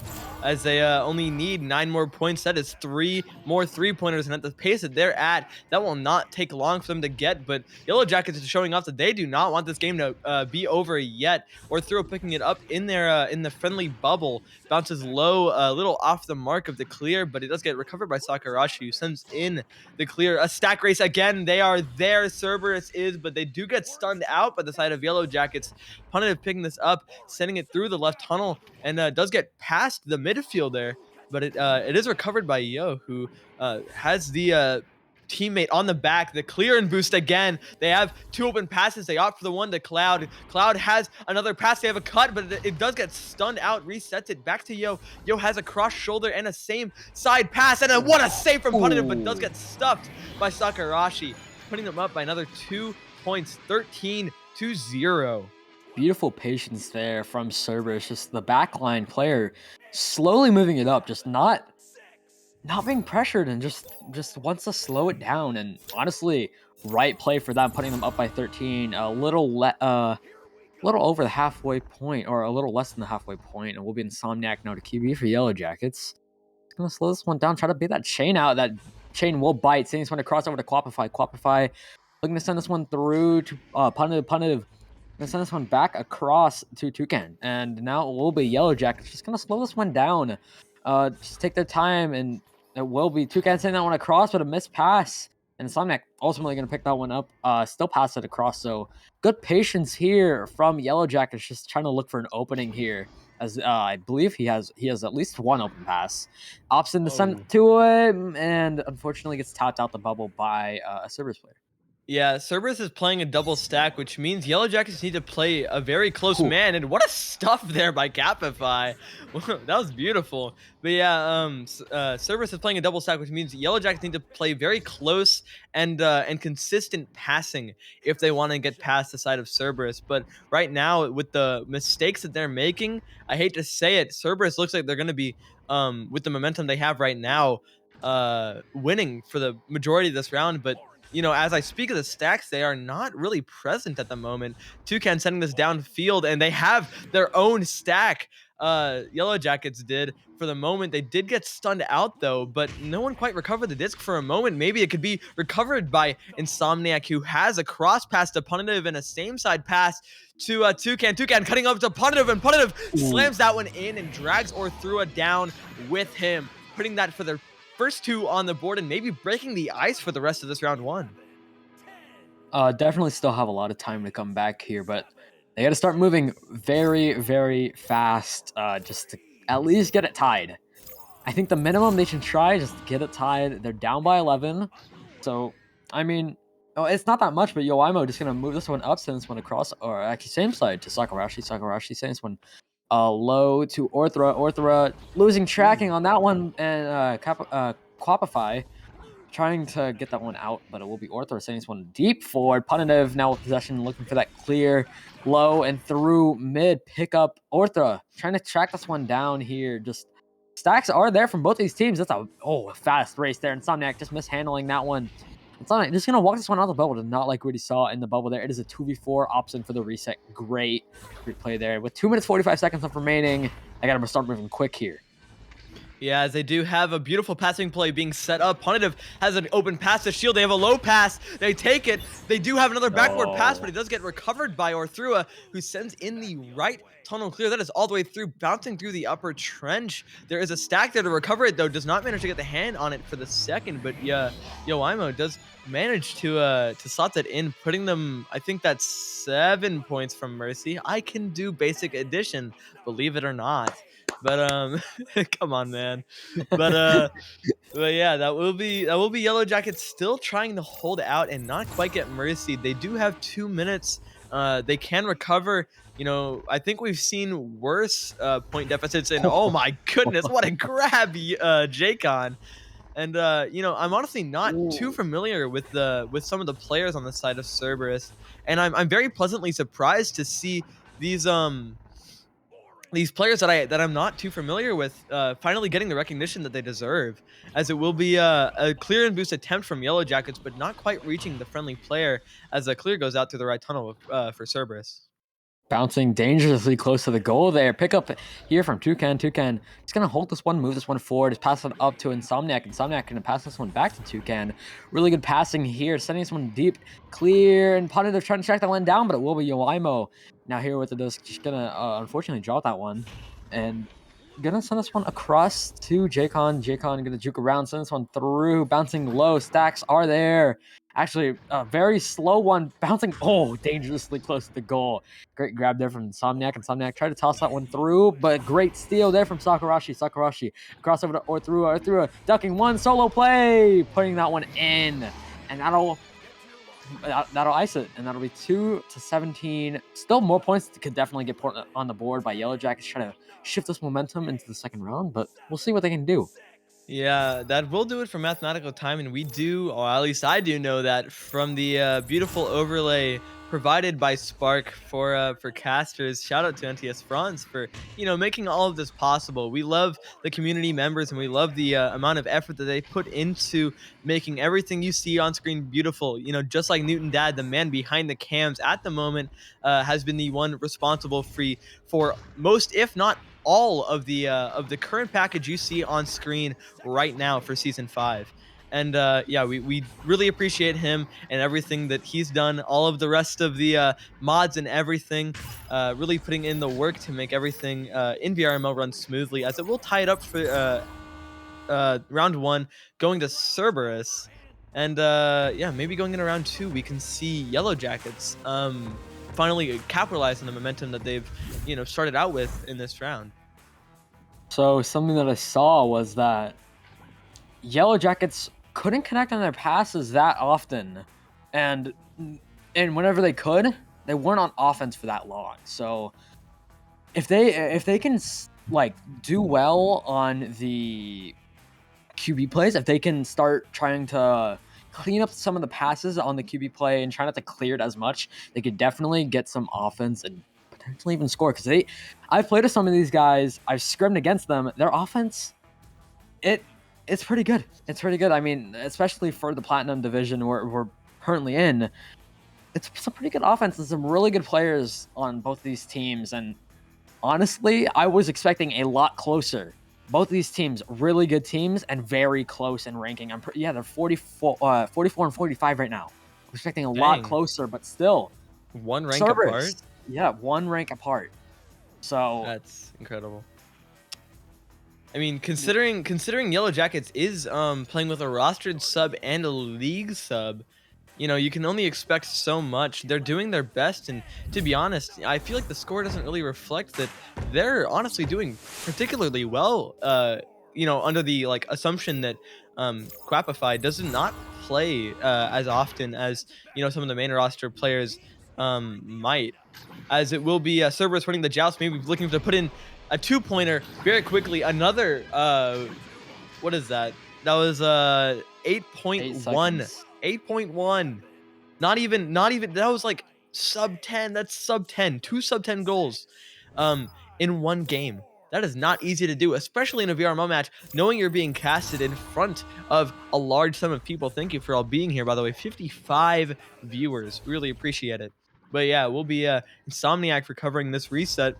S4: as they only need 9 more points. That is 3 more 3-pointers, and at the pace that they're at, that will not take long for them to get. But Yellow Jackets is showing off that they do not want this game to be over yet. Orthro picking it up in their in the friendly bubble, bounces low, a little off the mark of the clear, but it does get recovered by Sakarashi, who sends in the clear. A stack race again. They are there. Cerberus is, but they do get stunned out by the side of Yellow Jackets. Punitive picking this up, sending it through the left tunnel, and does get past the midfield there, but it is recovered by Yo, who has the teammate on the back. The clear and boost again. They have 2 open passes. They opt for the one to Cloud. Cloud has another pass. They have a cut, but it does get stunned out. Resets it back to Yo. Yo has a cross shoulder and a same side pass, and what a save from Punitive, but does get stuffed by Sakarashi, putting them up by another 2 points, 13-0.
S1: Beautiful patience there from Cerberus. Just the backline player slowly moving it up, just not being pressured, and just wants to slow it down. And honestly, right play for them, putting them up by 13. A little over the halfway point, or a little less than the halfway point, and we'll be Insomniac now to QB for Yellow Jackets. Gonna slow this one down, try to beat that chain out. That chain will bite. Seeing this one across over to Quapify. Looking to send this one through to Punitive. Gonna send this one back across to Toucan, and now it will be Yellow Jackets. Just gonna slow this one down. Just take their time, and it will be Toucan sending that one across, but a missed pass. And Insomniac ultimately gonna pick that one up. Still pass it across. So good patience here from Yellow Jackets, just trying to look for an opening here. As I believe he has at least one open pass. Opts in the send to him, and unfortunately gets tapped out the bubble by a Cerberus player.
S4: Yeah, Cerberus is playing a double stack, which means Yellow Jackets need to play a very close man. And what a stuff there by Capify. That was beautiful. But yeah, Cerberus is playing a double stack, which means Yellow Jackets need to play very close and consistent passing if they want to get past the side of Cerberus. But right now, with the mistakes that they're making, I hate to say it, Cerberus looks like they're going to be, with the momentum they have right now, winning for the majority of this round. But you know, as I speak of the stacks, they are not really present at the moment. Toucan sending this downfield, and they have their own stack. Yellow Jackets did. For the moment, they did get stunned out, though, but no one quite recovered the disc for a moment. Maybe it could be recovered by Insomniac, who has a cross pass to Punitive and a same side pass to Toucan. Toucan cutting up to Punitive, and Punitive slams that one in and drags Orthua down with him, putting that for their first 2 on the board, and maybe breaking the ice for the rest of this round 1.
S1: Definitely still have a lot of time to come back here, but they got to start moving very, very fast, just to at least get it tied. I think the minimum they should try is just to get it tied. They're down by 11, so I mean, it's not that much, but Yoimo just gonna move this one up, send this one across, or actually same side to Sakarashi. Sakarashi sends this one low to Orthra losing tracking on that one, and Quapify trying to get that one out, but it will be Orthra sending this one deep forward. Punitive now with possession, looking for that clear low and through mid pickup. Orthra trying to track this one down here. Just stacks are there from both these teams. That's a fast race there. Insomniac just mishandling that one. Insomniac just gonna walk this one out of the bubble. Did not like what he saw in the bubble there. It is a 2v4 option for the reset. Great play there. With 2 minutes 45 seconds left remaining, I gotta start moving quick here.
S4: Yeah, as they do have a beautiful passing play being set up. Punitive has an open pass to Shield. They have a low pass. They take it. They do have another backward pass, but it does get recovered by Orthua, who sends in the right tunnel clear. That is all the way through, bouncing through the upper trench. There is a stack there to recover it, though. Does not manage to get the hand on it for the second, but yeah, Yoimo does manage to slot that in, putting them, I think that's 7 points from Mercy. I can do basic addition, believe it or not. But come on, man. But yeah, that will be Yellow Jackets still trying to hold out and not quite get Mercy. They do have 2 minutes. They can recover. You know, I think we've seen worse point deficits, and oh my goodness, what a grab, Jacon. And you know, I'm honestly not too familiar with some of the players on the side of Cerberus, and I'm very pleasantly surprised to see these players that I'm not too familiar with finally getting the recognition that they deserve, as it will be a clear and boost attempt from Yellow Jackets, but not quite reaching the friendly player as a clear goes out through the right tunnel for Cerberus.
S1: Bouncing dangerously close to the goal there. Pick up here from Toucan. Toucan is going to hold this one, move this one forward, just pass it up to Insomniac. Insomniac going to pass this one back to Toucan. Really good passing here, sending this one deep, clear, and Punitive trying to track that one down, but it will be Yoimo. Now here with the disc, just going to unfortunately drop that one. And gonna send this one across to Jaycon. Jaycon gonna juke around, send this one through, bouncing low. Stacks are there. Actually, a very slow one, bouncing, dangerously close to the goal. Great grab there from Insomniac. Insomniac tried to toss that one through, but great steal there from Sakurashi. Sakurashi crossover to Orthua. Ducking one, solo play, putting that one in. And that'll ice it, and that'll be 2-17. Still more points could definitely get put on the board by Yellow Jackets trying to shift this momentum into the second round, but we'll see what they can do.
S4: Yeah, that will do it for mathematical time, and we do, or at least I do know that from the beautiful overlay provided by Spark for casters. Shout out to NTS France for making all of this possible. We love the community members, and we love the amount of effort that they put into making everything you see on screen beautiful. Just like Newton Dad, the man behind the cams at the moment, has been the one responsible for most, if not all of the current package you see on screen right now for season 5. And yeah, we really appreciate him and everything that he's done, all of the rest of the mods and everything, really putting in the work to make everything in VRML run smoothly, as it will tie it up for round 1 going to Cerberus. And yeah, maybe going into round 2 we can see Yellow Jackets finally capitalize on the momentum that they've started out with in this round.
S1: So something that I saw was that Yellow Jackets couldn't connect on their passes that often, and whenever they could, they weren't on offense for that long. So if they can do well on the QB plays, if they can start trying to clean up some of the passes on the QB play and try not to clear it as much, they could definitely get some offense and potentially even score. Because I've played with some of these guys, I've scrimmed against them. Their offense, it's pretty good. It's pretty good. I mean, especially for the Platinum division we're currently in, it's some pretty good offense and some really good players on both these teams. And honestly, I was expecting a lot closer. Both of these teams, really good teams and very close in ranking. They're 44 and 45 right now. I'm expecting a lot closer, but still.
S4: One rank apart?
S1: Yeah, one rank apart. So
S4: that's incredible. I mean, considering Yellow Jackets is playing with a rostered sub and a league sub, you can only expect so much. They're doing their best, and to be honest, I feel like the score doesn't really reflect that they're honestly doing particularly well. Under the assumption that Quapify does not play as often as some of the main roster players might, as it will be Cerberus running the joust, maybe looking to put in a 2-pointer very quickly. Another what is that? That was 8.1. 8.1. Not even that was like sub 10. That's sub 10. 2 sub 10 goals in one game. That is not easy to do, especially in a VRML match, knowing you're being casted in front of a large sum of people. Thank you for all being here, by the way. 55 viewers. Really appreciate it. But yeah, we'll be Insomniac for covering this reset.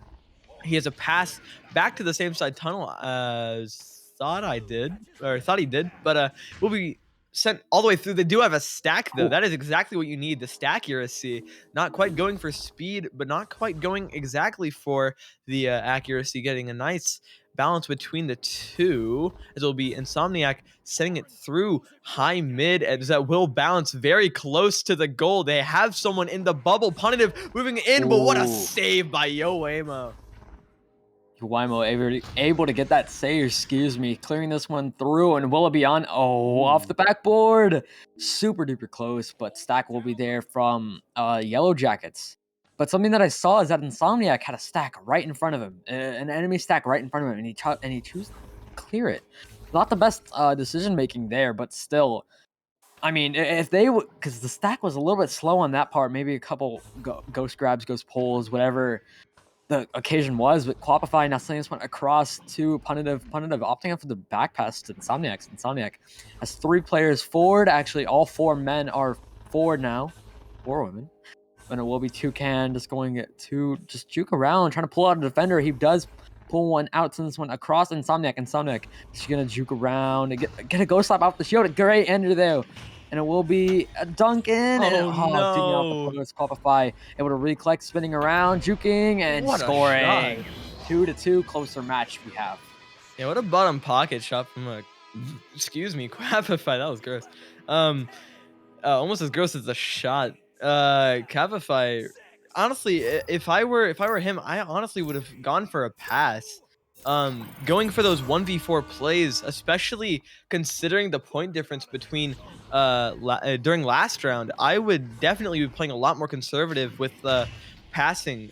S4: He has a pass back to the same side tunnel as thought he did, but we'll be sent all the way through. They do have a stack, though. That is exactly what you need, the stack accuracy. Not quite going for speed, but not quite going exactly for the accuracy, getting a nice balance between the two, as it'll be Insomniac sending it through high mid, as that will bounce very close to the goal. They have someone in the bubble. Punitive moving in, but what a save by Yoimo.
S1: Yoimo able to get that save, clearing this one through, and will it be on? Off the backboard. Super duper close, but stack will be there from Yellow Jackets. But something that I saw is that Insomniac had a stack right in front of him, an enemy stack right in front of him, and he chose to clear it. Not the best decision making there, but still. I mean, if they would, because the stack was a little bit slow on that part, maybe a couple ghost grabs, ghost pulls, whatever the occasion was, but Quapify now sending this one across to Punitive opting up for the back pass to Insomniac. Insomniac has 3 players forward. Actually, all 4 men are forward now. 4 women. and it will be Toucan just going to just juke around, trying to pull out a defender. He does pull one out, sends this one across Insomniac. Insomniac is going to juke around and get a ghost slap off the shield. A great ender there. And it will be a Duncan. And
S4: Oh,
S1: digging off
S4: no.
S1: the post. Qualify, able to recollect, spinning around, juking, and
S4: What a
S1: scoring.
S4: shot.
S1: 2-2, closer match we have.
S4: Yeah, what a bottom pocket shot from a, excuse me, Quapify. That was gross. Almost as gross as the shot. Quapify. Honestly, if I were him, I honestly would have gone for a pass. Going for those 1v4 plays, especially considering the point difference between during last round, I would definitely be playing a lot more conservative with passing.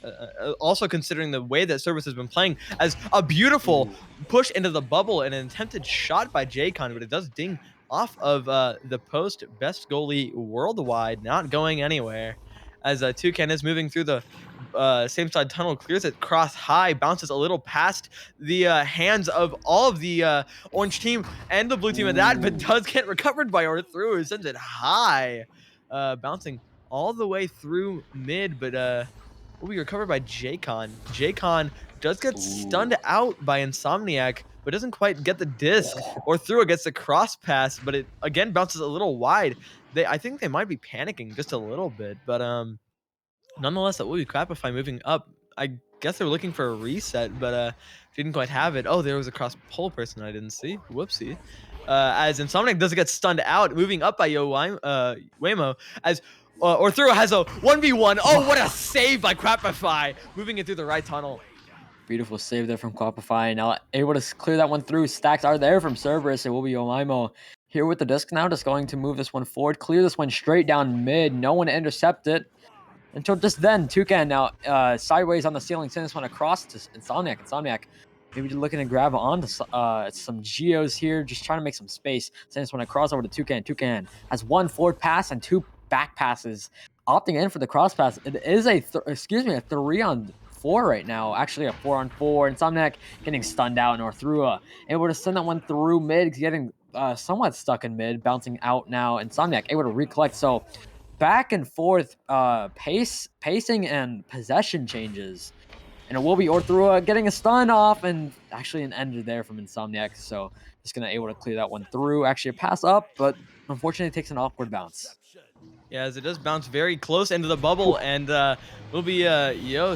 S4: Also considering the way that Service has been playing, as a beautiful push into the bubble and an attempted shot by Jaycon, but it does ding off of the post. Best goalie worldwide, not going anywhere. As Toucan is moving through the same side tunnel, clears it cross high, bounces a little past the hands of all of the orange team and the blue team at that, but does get recovered by Orthru, who sends it high, bouncing all the way through mid, but will be recovered by Jaycon. Jaycon does get stunned out by Insomniac, but doesn't quite get the disc. Orthru gets the cross pass, but it again bounces a little wide. I think they might be panicking just a little bit, but nonetheless, that will be Quapify moving up. I guess they're looking for a reset, but didn't quite have it. Oh, there was a cross pole person I didn't see. Whoopsie. As Insomniac does get stunned out, moving up by Waymo, as Orthru has a 1v1. Oh, what a save by Quapify, moving it through the right tunnel.
S1: Beautiful save there from Quapify. Now able to clear that one through. Stacks are there from Cerberus. It will be Omaimo here with the disc now, just going to move this one forward, clear this one straight down mid. No one to intercept it until just then. Toucan now sideways on the ceiling, send this one across to Insomniac. Insomniac maybe looking to grab onto some Geos here, just trying to make some space. Send this one across over to Toucan. Toucan has one forward pass and two back passes, opting in for the cross pass. It is a 3-on-4 right now, actually a 4-on-4. Insomniac getting stunned out, and Orthru able to send that one through mid, getting somewhat stuck in mid, bouncing out now. Insomniac able to recollect. So back and forth pacing and possession changes, and it will be Orthru getting a stun off, and actually an ender there from Insomniac. So just gonna able to clear that one through. Actually a pass up, but unfortunately it takes an awkward bounce.
S4: Yeah, as it does bounce very close into the bubble, and we'll be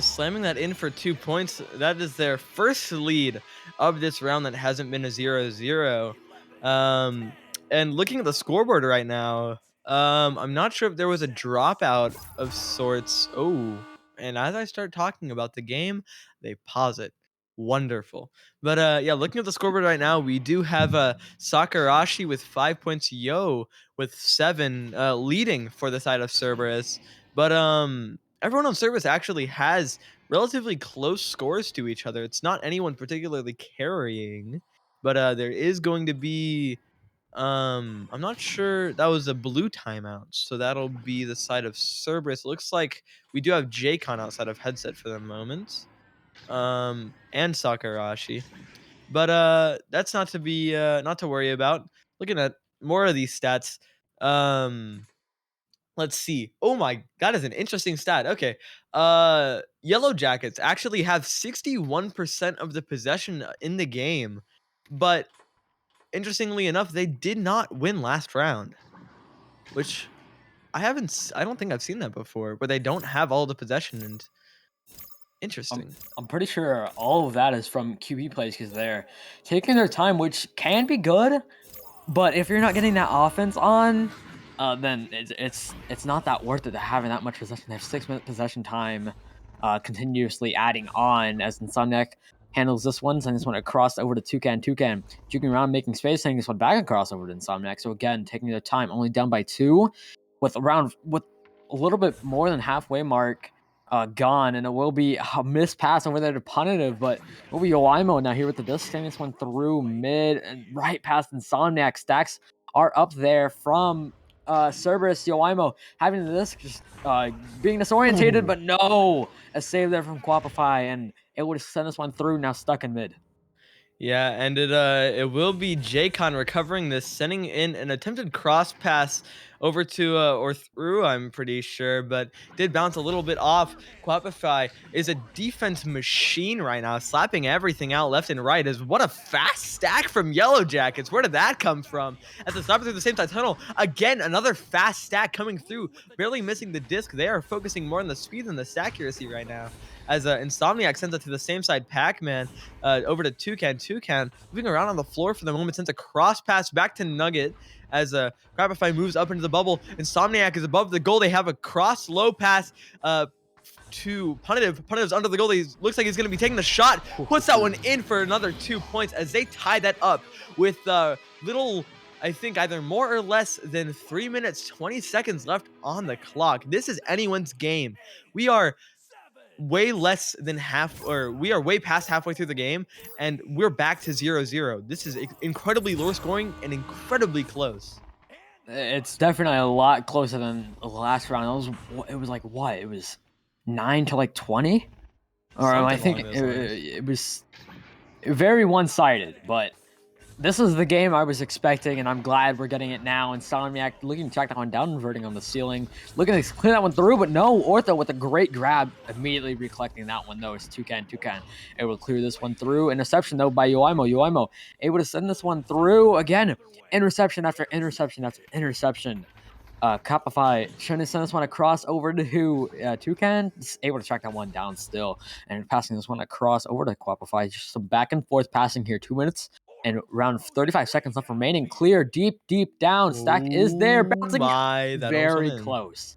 S4: slamming that in for 2 points. That is their first lead of this round that hasn't been a 0-0. And looking at the scoreboard right now, I'm not sure if there was a dropout of sorts. Oh, and as I start talking about the game, they pause it. Wonderful. But yeah, looking at the scoreboard right now, we do have Sakurashi with 5 points, Yo with 7, leading for the side of Cerberus. But everyone on Cerberus actually has relatively close scores to each other. It's not anyone particularly carrying, but there is going to be I'm not sure, that was a blue timeout, so that'll be the side of Cerberus. Looks like we do have Jaycon outside of headset for the moment, and Sakurashi, but that's not to worry about. Looking at more of these stats, let's see. Oh my, that is an interesting stat. Okay, Yellow Jackets actually have 61% of the possession in the game, but interestingly enough, they did not win last round, which I don't think I've seen that before, where they don't have all the possession. And interesting.
S1: I'm pretty sure all of that is from QB plays, because they're taking their time, which can be good, but if you're not getting that offense on, then it's not that worth it to having that much possession. They have 6-minute possession time, continuously adding on, as Insomniac handles this one, sending this one across over to Toucan. Toucan juking around, making space, sending this one back across over to Insomniac. So again, taking their time, only down by 2, with a little bit more than halfway mark gone, and it will be a missed pass over there to Punitive, but it will be Oimo now here with the disc, sending this one through mid and right past Insomniac. Stacks are up there from Cerberus. Oimo having the disc, just being disorientated, but no, a save there from Quapify, and it would send this one through, now stuck in mid.
S4: Yeah, and it will be Jaycon recovering this, sending in an attempted cross pass over to or through, I'm pretty sure, but did bounce a little bit off. Quapify is a defense machine right now, slapping everything out left and right. What a fast stack from Yellow Jackets. Where did that come from? As the slapper through the same side tunnel, again another fast stack coming through, barely missing the disc. They are focusing more on the speed than the accuracy right now. As Insomniac sends it to the same side, Pac-Man over to Toucan. Toucan moving around on the floor for the moment, sends a cross pass back to Nugget as Crabify moves up into the bubble. Insomniac is above the goal. They have a cross low pass to Punitive. Punitive's under the goal. He looks like he's going to be taking the shot. Puts that one in for another 2 points as they tie that up with little, I think, either more or less than 3 minutes, 20 seconds left on the clock. This is anyone's game. We are way less than we are way past halfway through the game, and we're back to 0-0. This is incredibly low scoring and incredibly close.
S1: It's definitely a lot closer than the last round. It was like what? It was 9 to like 20, or
S4: Something
S1: I think
S4: along those lines.
S1: it was very one-sided. But this is the game I was expecting, and I'm glad we're getting it now. Insomniac looking to track that one down, inverting on the ceiling, looking to clear that one through, but no, Ortho with a great grab, immediately recollecting that one though. It's Toucan able to clear this one through. Interception though by Yoimo able to send this one through again. Interception after interception after interception. Capify trying to send this one across over to Toucan, able to track that one down still, and passing this one across over to Quapify. Just some back and forth passing here. 2 minutes and around 35 seconds left remaining. Clear, deep down. Stack is there, bouncing very close.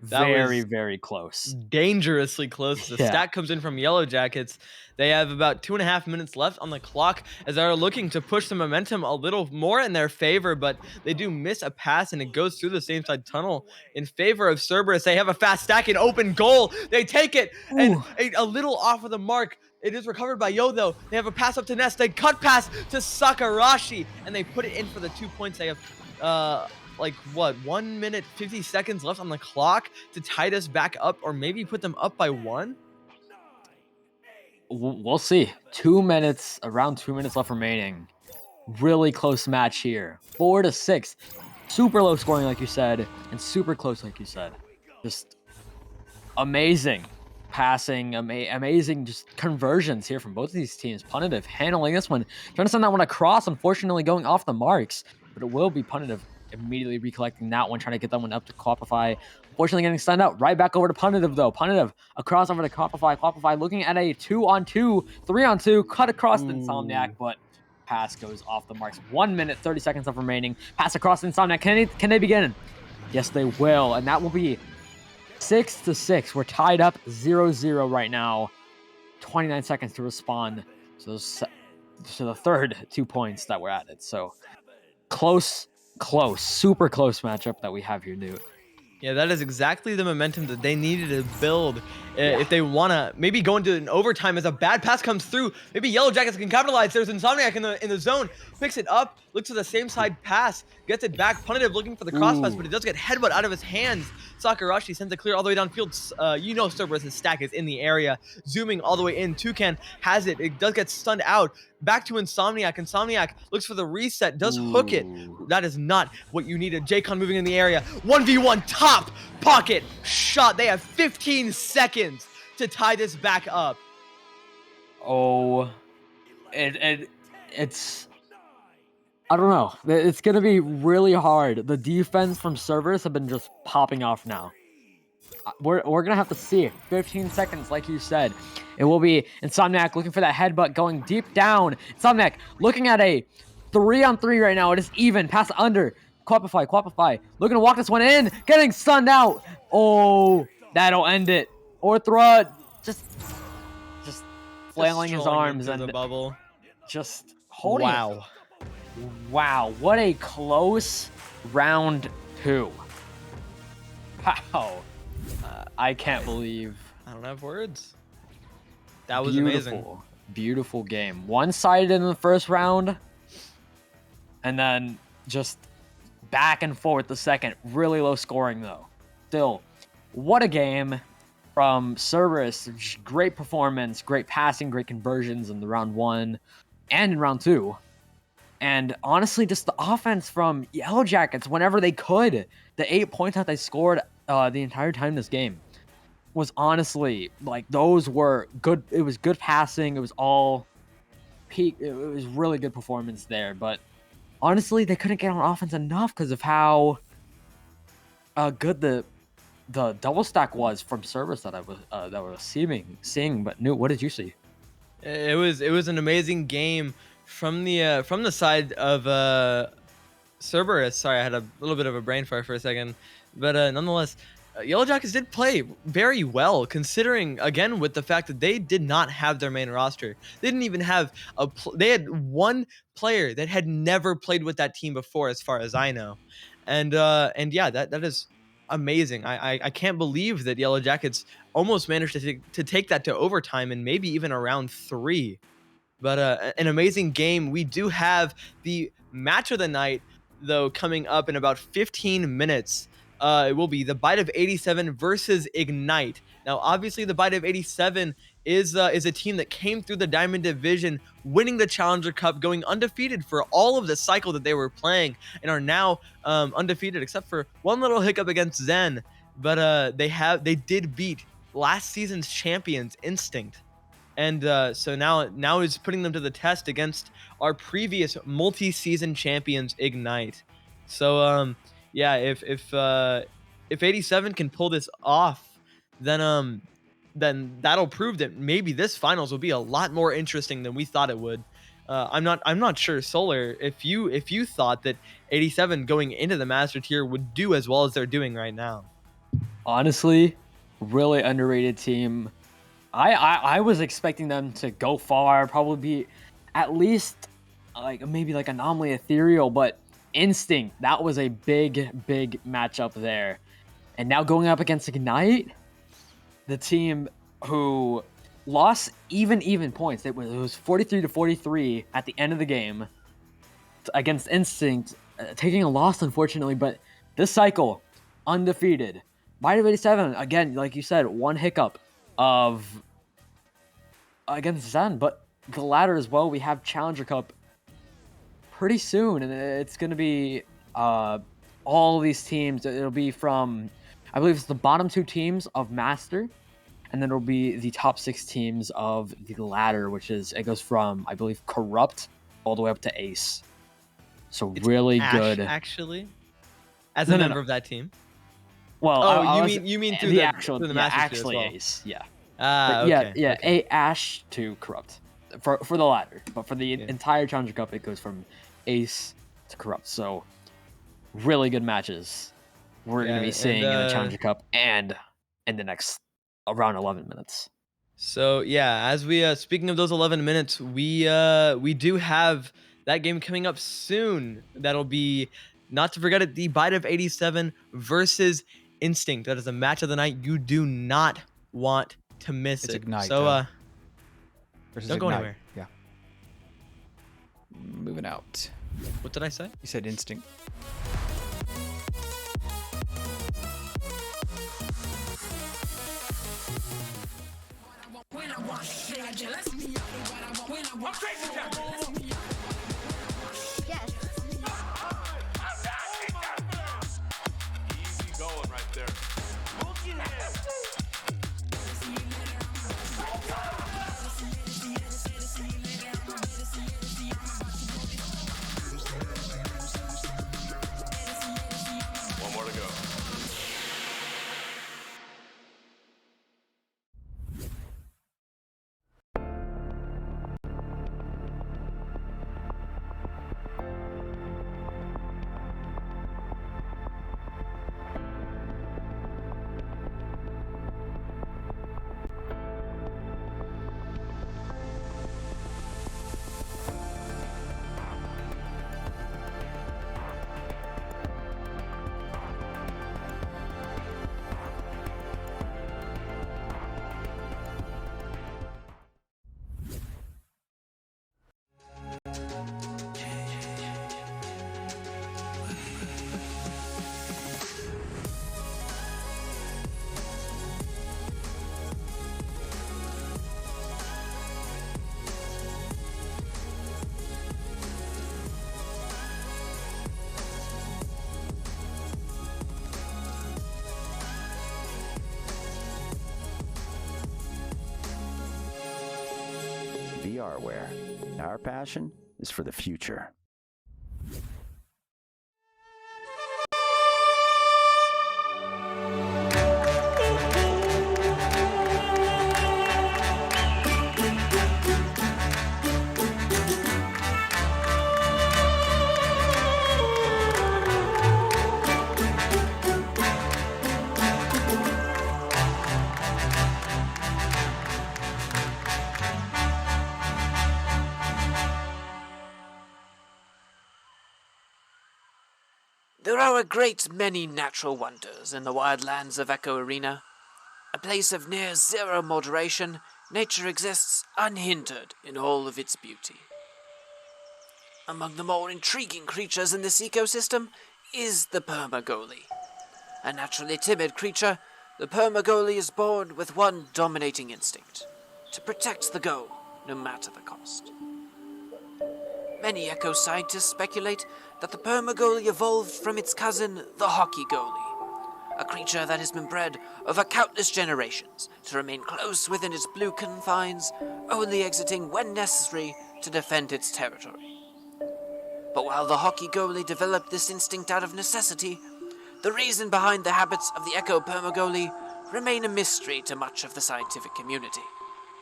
S1: Very close.
S4: Dangerously close. The stack comes in from Yellow Jackets. They have about 2.5 minutes left on the clock as they're looking to push the momentum a little more in their favor, but they do miss a pass and it goes through the same side tunnel in favor of Cerberus. They have a fast stack and open goal. They take it and a little off of the mark. It is recovered by Yo, though. They have a pass up to Nest. They cut pass to Sakarashi, and they put it in for the 2 points. They have, like, what, 1 minute, 50 seconds left on the clock to tie this back up, or maybe put them up by 1?
S1: We'll see. 2 minutes, around 2 minutes left remaining. Really close match here. 4-6. Super low scoring, like you said, and super close, like you said. Just amazing passing, amazing just conversions here from both of these teams. Punitive handling this one, trying to send that one across, unfortunately going off the marks, but it will be Punitive immediately recollecting that one, trying to get that one up to Quapify. Unfortunately getting stunned out. Right back over to Punitive though. Punitive across over to Quapify. Quapify looking at a 2-on-2, 3-on-2, cut across the Insomniac, but pass goes off the marks. 1 minute, 30 seconds left remaining. Pass across the Insomniac. Can they begin? Yes, they will, and that will be 6-6. We're tied up 0-0 right now. 29 seconds to respond to the third 2 points that were added. So close, super close matchup that we have here, Newt.
S4: Yeah, that is exactly the momentum that they needed to build if they want to maybe go into an overtime as a bad pass comes through. Maybe Yellow Jackets can capitalize. There's Insomniac in the zone. Picks it up, looks to the same side pass, gets it back. Punitive looking for the cross pass, but it does get headbutt out of his hands. Sakarashi sends it clear all the way downfield. Cerberus' stack is in the area, zooming all the way in. Toucan has it. It does get stunned out. Back to Insomniac. Insomniac looks for the reset, does hook it. That is not what you needed. Jaycon moving in the area. 1v1 top pocket shot. They have 15 seconds to tie this back up.
S1: Oh, it's... I don't know. It's going to be really hard. The defense from Cerberus have been just popping off now. We're going to have to see. 15 seconds, like you said. It will be Insomniac looking for that headbutt, going deep down. Insomniac looking at a 3-on-3 right now. It is even. Pass under. Quapify. Looking to walk this one in. Getting stunned out. Oh, that'll end it. Orthra just flailing his arms and
S4: the bubble.
S1: Just holding it. Wow, what a close round 2. Wow. I can't believe.
S4: I don't have words. That was amazing.
S1: Beautiful game. One-sided in the first round, and then just back and forth the second. Really low scoring, though. Still, what a game from Cerberus. Great performance, great passing, great conversions in the round 1. and in round 2. And honestly, just the offense from Yellow Jackets, whenever they could, the 8 points that they scored the entire time this game was honestly, like, those were good. It was good passing. It was all peak. It was really good performance there. But honestly, they couldn't get on offense enough because of how good the double stack was from service that I was seeing. But Newt, what did you see?
S4: It was an amazing game from the side of Cerberus. Sorry, I had a little bit of a brain fart for a second, but nonetheless, Yellow Jackets did play very well, considering again with the fact that they did not have their main roster. They didn't even have they had one player that had never played with that team before, as far as I know, and yeah, that is amazing. I can't believe that Yellow Jackets almost managed to take that to overtime and maybe even around 3. But an amazing game. We do have the match of the night, though, coming up in about 15 minutes. It will be the Bite of 87 versus Ignite. Now, obviously, the Bite of 87 is a team that came through the Diamond Division, winning the Challenger Cup, going undefeated for all of the cycle that they were playing, and are now undefeated, except for one little hiccup against Zen. But they did beat last season's champions, Instinct. And so now is putting them to the test against our previous multi-season champions, Ignite. So yeah, if 87 can pull this off, then that'll prove that maybe this finals will be a lot more interesting than we thought it would. I'm not sure, Solar, if you thought that 87 going into the Master Tier would do as well as they're doing right now.
S1: Honestly, really underrated team. I was expecting them to go far, probably be at least like maybe like Anomaly Ethereal, but Instinct, that was a big matchup there. And now going up against Ignite, the team who lost even points. It was 43-43 at the end of the game against Instinct, taking a loss unfortunately, but this cycle undefeated. Bite of 87, again, like you said, one hiccup of against Zen, but the ladder as well. We have Challenger Cup pretty soon, and it's going to be all these teams. It'll be from, I believe it's the bottom 2 teams of Master, and then it'll be the top 6 teams of the ladder, which is, it goes from, I believe, Corrupt all the way up to Ace. So it's really
S4: Ash,
S1: good.
S4: Actually, as a member of that team.
S1: Well,
S4: you mean through
S1: the
S4: actual
S1: through the
S4: Master
S1: actually
S4: as well.
S1: Ace, yeah.
S4: Okay.
S1: Yeah. A Ash to Corrupt for the ladder, but for the entire Challenger Cup, it goes from Ace to Corrupt. So really good matches we're going to be seeing in the Challenger Cup and in the next around 11 minutes.
S4: So yeah, as we speaking of those 11 minutes, we do have that game coming up soon. That'll be, not to forget it, the Bite of 87 versus Instinct. That is a match of the night. You do not want to miss it.
S5: Ignite,
S4: so don't go
S5: Ignite.
S4: anywhere.
S5: Yeah. Moving out.
S4: What did I say?
S5: You said Instinct.
S2: Easy going right there. One more to go.
S3: VRware. Our passion is for the future.
S5: There are a great many natural wonders in the wide lands of Echo Arena. A place of near-zero moderation, nature exists unhindered in all of its beauty. Among the more intriguing creatures in this ecosystem is the permagoli. A naturally timid creature, the permagoli is born with one dominating instinct: to protect the goal, no matter the cost. Many echo scientists speculate that the permagoli evolved from its cousin, the hockey goalie, a creature that has been bred over countless generations to remain close within its blue confines, only exiting when necessary to defend its territory. But while the hockey goalie developed this instinct out of necessity, the reason behind the habits of the echo permagoli remain a mystery to much of the scientific community.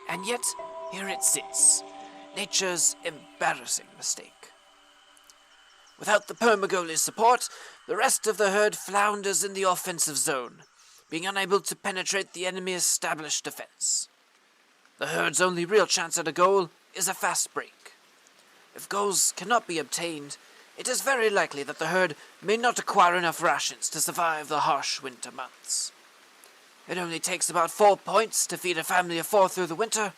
S5: And yet, here it sits, nature's embarrassing mistake. Without the permagoli's support, the rest of the herd flounders in the offensive zone, being unable to penetrate the enemy's established defense. The herd's only real chance at a goal is a fast break. If goals cannot be obtained, it is very likely that the herd may not acquire enough rations to survive the harsh winter months. It only takes about 4 points to feed a family of 4 through the winter,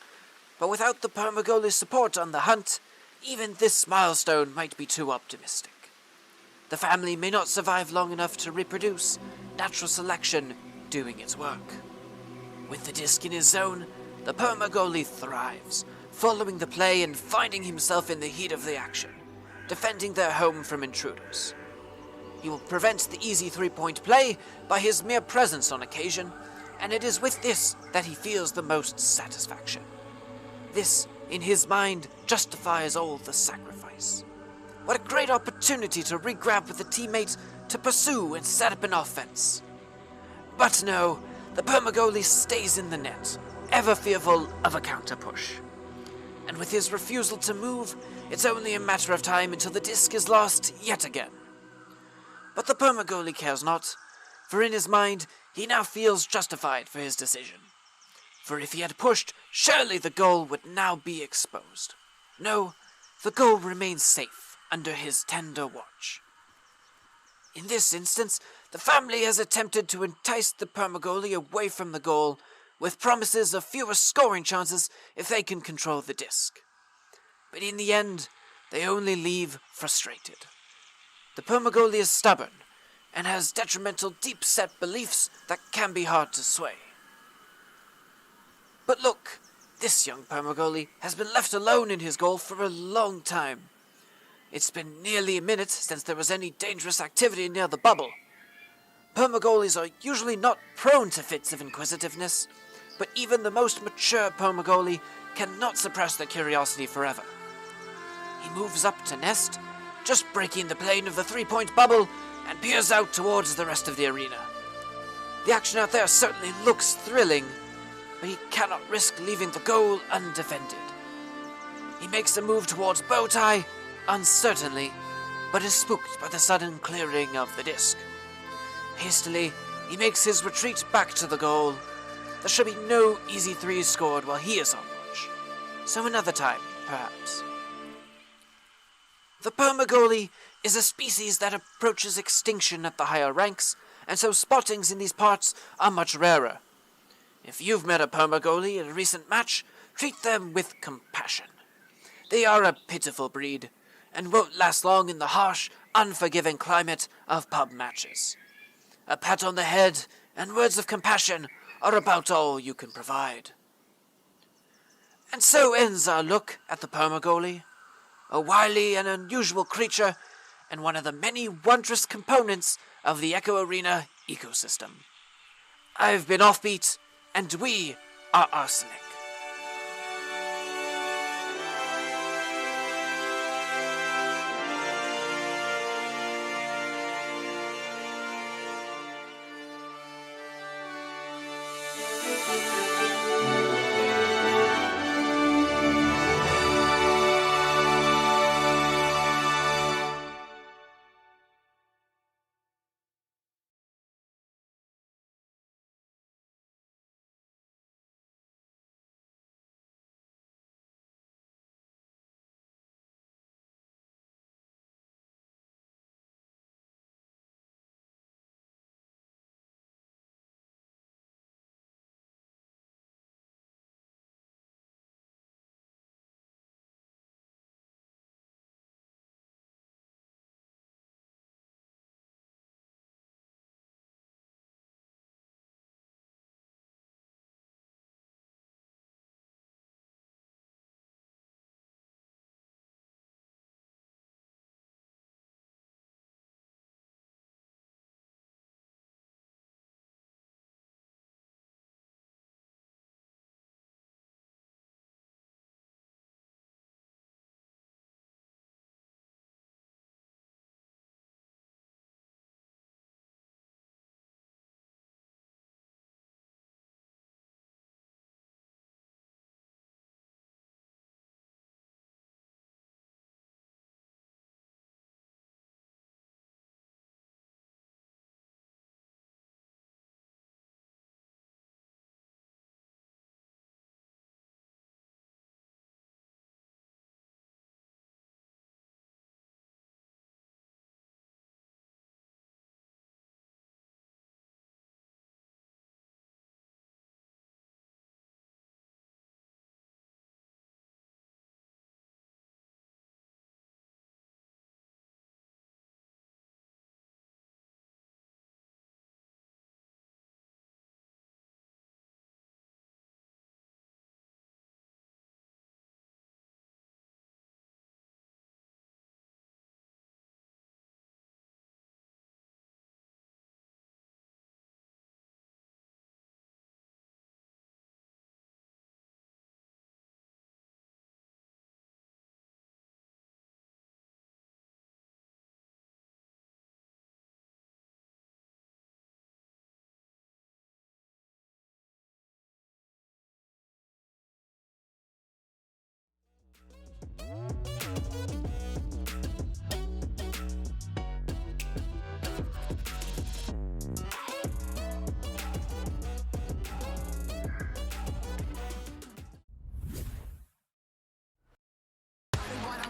S5: but without the permagoli's support on the hunt, even this milestone might be too optimistic. The family may not survive long enough to reproduce, natural selection doing its work. With the disc in his zone, the permagoli thrives, following the play and finding himself in the heat of the action, defending their home from intruders. He will prevent the easy 3-point play by his mere presence on occasion, and it is with this that he feels the most satisfaction. This, in his mind, justifies all the sacrifice. What a great opportunity to re-grab with a teammate to pursue and set up an offense. But no, the permagoli stays in the net, ever fearful of a counter-push. And with his refusal to move, it's only a matter of time until the disc is lost yet again. But the permagoli cares not, for in his mind, he now feels justified for his decision. For if he had pushed, surely the goal would now be exposed. No, the goal remains safe under his tender watch. In this instance, the family has attempted to entice the permagoli away from the goal with promises of fewer scoring chances if they can control the disc. But in the end, they only leave frustrated. The permagoli is stubborn and has detrimental deep-set beliefs that can be hard to sway. But look, this young permagoli has been left alone in his goal for a long time. It's been nearly a minute since there was any dangerous activity near the bubble. Permagolis are usually not prone to fits of inquisitiveness, but even the most mature permagoli cannot suppress their curiosity forever. He moves up to nest, just breaking the plane of the 3-point bubble, and peers out towards the rest of the arena. The action out there certainly looks thrilling, but he cannot risk leaving the goal undefended. He makes a move towards Bowtie, uncertainly, but is spooked by the sudden clearing of the disc. Hastily, he makes his retreat back to the goal. There should be no easy threes scored while he is on watch. So another time, perhaps. The permagoli is a species that approaches extinction at the higher ranks, and so spottings in these parts are much rarer. If you've met a permagoli in a recent match, treat them with compassion. They are a pitiful breed, and won't last long in the harsh, unforgiving climate of pub matches. A pat on the head and words of compassion are about all you can provide. And so ends our look at the permagoli, a wily and unusual creature, and one of the many wondrous components of the Echo Arena ecosystem. I've been Offbeat, and we are Arsenic.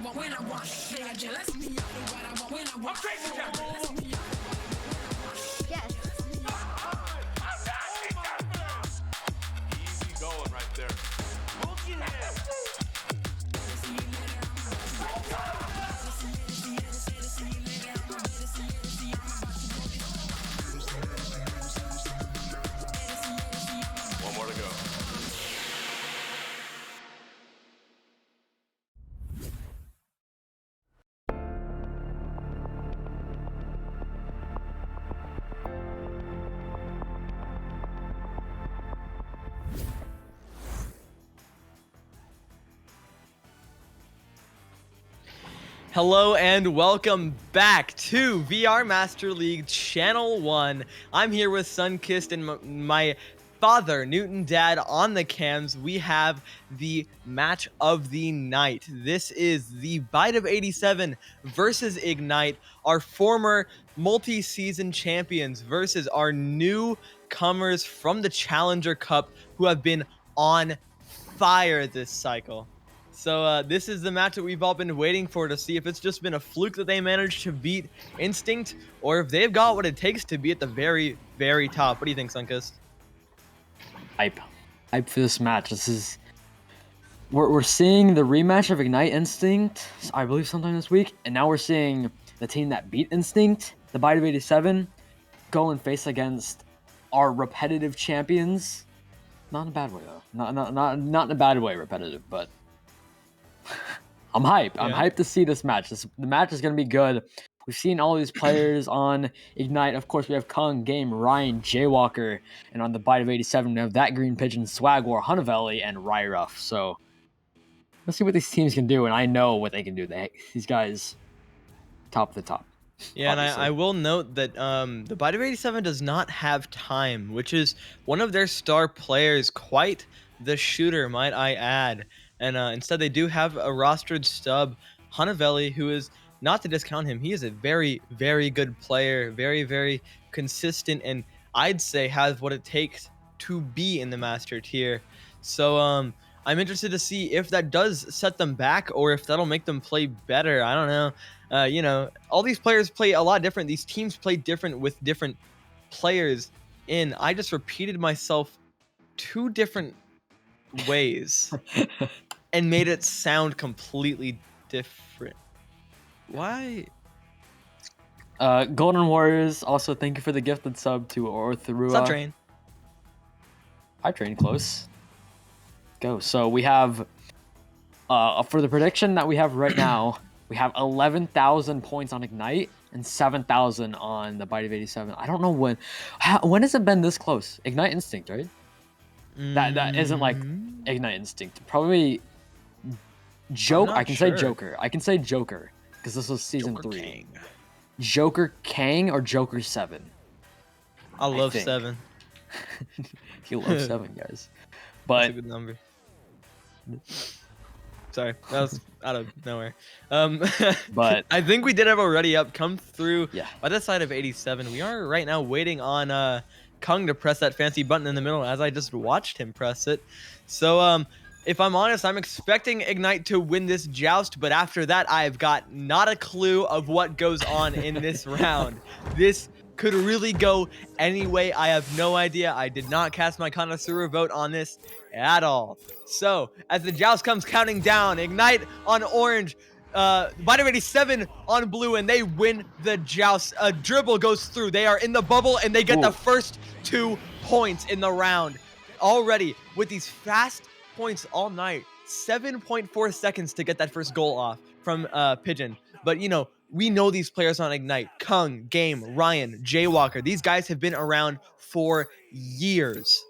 S6: Yes.
S2: Easy going right there. One more to go.
S4: Hello and welcome back to VR Master League Channel 1. I'm here with SUNKST and my father, Newton Dad, on the cams. We have the match of the night. This is the Bite of 87 versus Ignite, our former multi-season champions versus our newcomers from the Challenger Cup who have been on fire this cycle. So this is the match that we've all been waiting for to see if it's just been a fluke that they managed to beat Instinct or if they've got what it takes to be at the very, very top. What do you think, SUNKST?
S1: Hype for this match. We're seeing the rematch of Ignite Instinct, I believe sometime this week, and now we're seeing the team that beat Instinct, the Bite of 87, go and face against our repetitive champions. Not in a bad way though. Not in a bad way, repetitive, but I'm hyped. I'm hyped to see this match. The match is going to be good. We've seen all these players on Ignite. Of course, we have Kung, Game, Ryan, Jaywalker, and on the Bite of 87, we have That Green Pigeon, Swagwar, Hunavelli, and Ryruff. So let's see what these teams can do, and I know what they can do. These guys, top of the top.
S4: Yeah,
S1: obviously.
S4: and I will note that the Bite of 87 does not have time, which is one of their star players, quite the shooter, might I add. And instead, they do have a rostered stub, Hunavelli, who is, not to discount him, he is a very, very good player, very, very consistent, and I'd say has what it takes to be in the Master tier. So I'm interested to see if that does set them back or if that'll make them play better. I don't know. You know, all these players play a lot different. These teams play different with different players in. I just repeated myself 2 different ways and made it sound completely different. Why?
S1: Golden Warriors, also thank you for the gifted sub to Orthrua.
S4: Stop train.
S1: I trained close. Go. So we have, for the prediction that we have right now, we have 11,000 points on Ignite and 7,000 on the Bite of 87. I don't know when has it been this close? Ignite Instinct, right? That isn't like Ignite Instinct. Probably Joker. I can say Joker. I can say Joker because this was season 3.
S4: Kang.
S1: Joker Kang or Joker 7.
S4: I love
S1: think.
S4: 7.
S1: You love 7, guys.
S4: That's a
S1: But
S4: good number. Sorry, that was out of nowhere.
S1: But
S4: I think we did have already come through
S1: yeah.
S4: by the side of 87. We are right now waiting on Kung to press that fancy button in the middle as I just watched him press it. So if I'm honest, I'm expecting Ignite to win this joust, but after that, I've got not a clue of what goes on in this round. This could really go any way. I have no idea. I did not cast my connoisseur vote on this at all. So as the joust comes counting down, Ignite on orange, Bite of 87 on blue, and they win the joust. A dribble goes through. They are in the bubble, and they get the first 2 points in the round. Already, with these fast points all night, 7.4 seconds to get that first goal off from Pigeon. But, you know, we know these players on Ignite. Kung, Game, Ryan, Jaywalker. These guys have been around for years.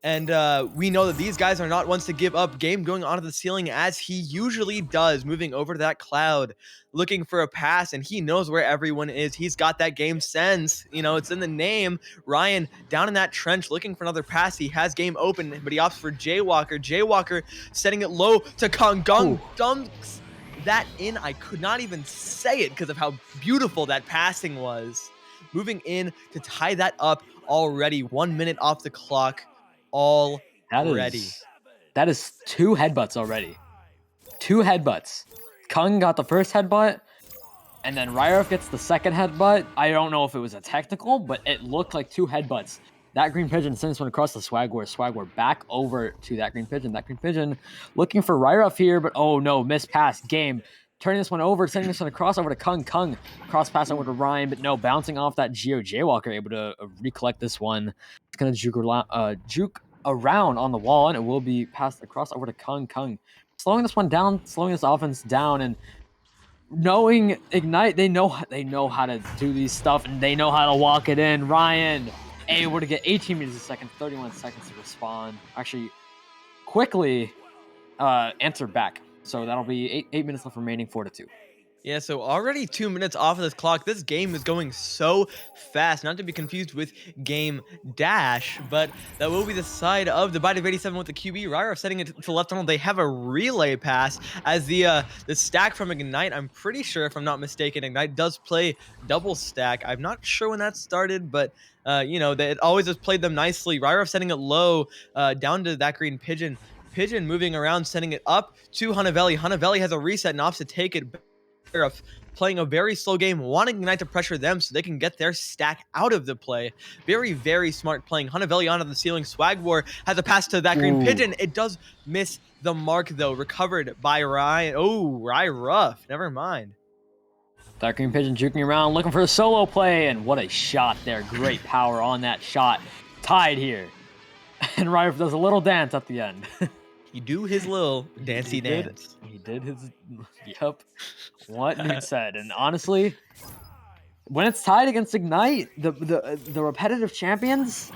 S4: And we know that these guys are not ones to give up. Game going onto the ceiling as he usually does, moving over to that cloud, looking for a pass, and he knows where everyone is. He's got that game sense. You know, it's in the name. Ryan down in that trench looking for another pass. He has Game open, but he opts for Jaywalker. Jaywalker setting it low to Kung. Gung dunks that in. I could not even say it because of how beautiful that passing was. Moving in to tie that up already. 1 minute off the clock. Already.
S1: That is 2 headbutts already. 2 headbutts. Kung got the first headbutt, and then Ryref gets the second headbutt. I don't know if it was a technical, but it looked like 2 headbutts. That Green Pigeon sends one across the Swagwar. Swagwar back over to that Green Pigeon. That Green Pigeon looking for Ryref here, but oh no, missed pass. Game. Turning this one over, sending this one across over to Kung. Kung cross pass over to Ryan, but no, bouncing off that Geo Jaywalker, able to recollect this one. It's going to juke around on the wall, and it will be passed across over to Kung. Kung slowing this one down, slowing this offense down, and knowing Ignite, they know how to do these stuff, and they know how to walk it in. Ryan able to get 18 meters a second, 31 seconds to respond. Actually, quickly answer back. So that'll be 8 minutes left remaining, 4-2.
S4: Yeah, so already 2 minutes off of this clock. This game is going so fast, not to be confused with Game Dash, but that will be the side of the Bite of 87 with the QB. Ryref setting it to left tunnel. They have a relay pass as the stack from Ignite. I'm pretty sure, if I'm not mistaken, Ignite does play double stack. I'm not sure when that started, but you know, it always has played them nicely. Ryref setting it low down to that Green Pigeon. Pigeon moving around, sending it up to Hunavelli. Hunavelli has a reset and opts to take it. Playing a very slow game, wanting Ignite to pressure them so they can get their stack out of the play. Very, very smart playing. Hunavelli onto the ceiling. Swagwar has a pass to that Green Pigeon. It does miss the mark, though. Recovered by Ryan. Oh, Ryref. Never mind.
S1: That Green Pigeon juking around, looking for a solo play, and what a shot there. Great power on that shot. Tied here. And Ryref does a little dance at the end.
S4: He do his little dancey dance.
S1: He did his, yep, what he said. And honestly, when it's tied against Ignite, the repetitive champions,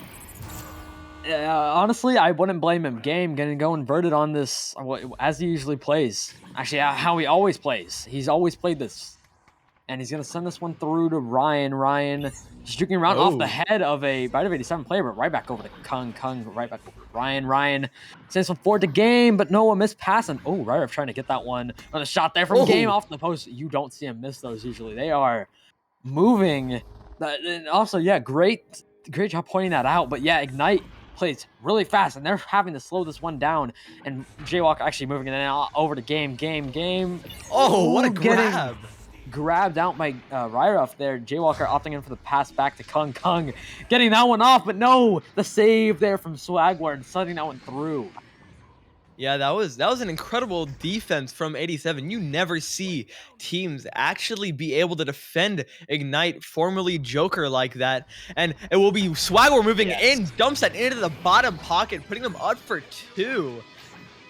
S1: honestly, I wouldn't blame him. Game gonna go inverted on this, as he usually plays. Actually, how he always plays. He's always played this. And he's going to send this one through to Ryan. Ryan just juking around off the head of a Bite of 87 player, but right back over to Kung. Kung right back over to Ryan. Ryan sends one forward to Game, but Noah missed pass. And oh, Ryref trying to get that one. Another shot there from Game off the post. You don't see him miss those usually. They are moving. And also, yeah, great job pointing that out. But yeah, Ignite plays really fast, and they're having to slow this one down. And Jaywalker actually moving it over to Game.
S4: Oh, what a grab.
S1: Grabbed out by Ryref there. Jaywalker opting in for the pass back to Kung. Kung getting that one off, but no, the save there from Swagwar and sending that one through.
S4: Yeah, that was an incredible defense from 87. You never see teams actually be able to defend Ignite, formerly Joker, like that. And it will be Swagwar moving in, dumps that into the bottom pocket, putting them up for 2.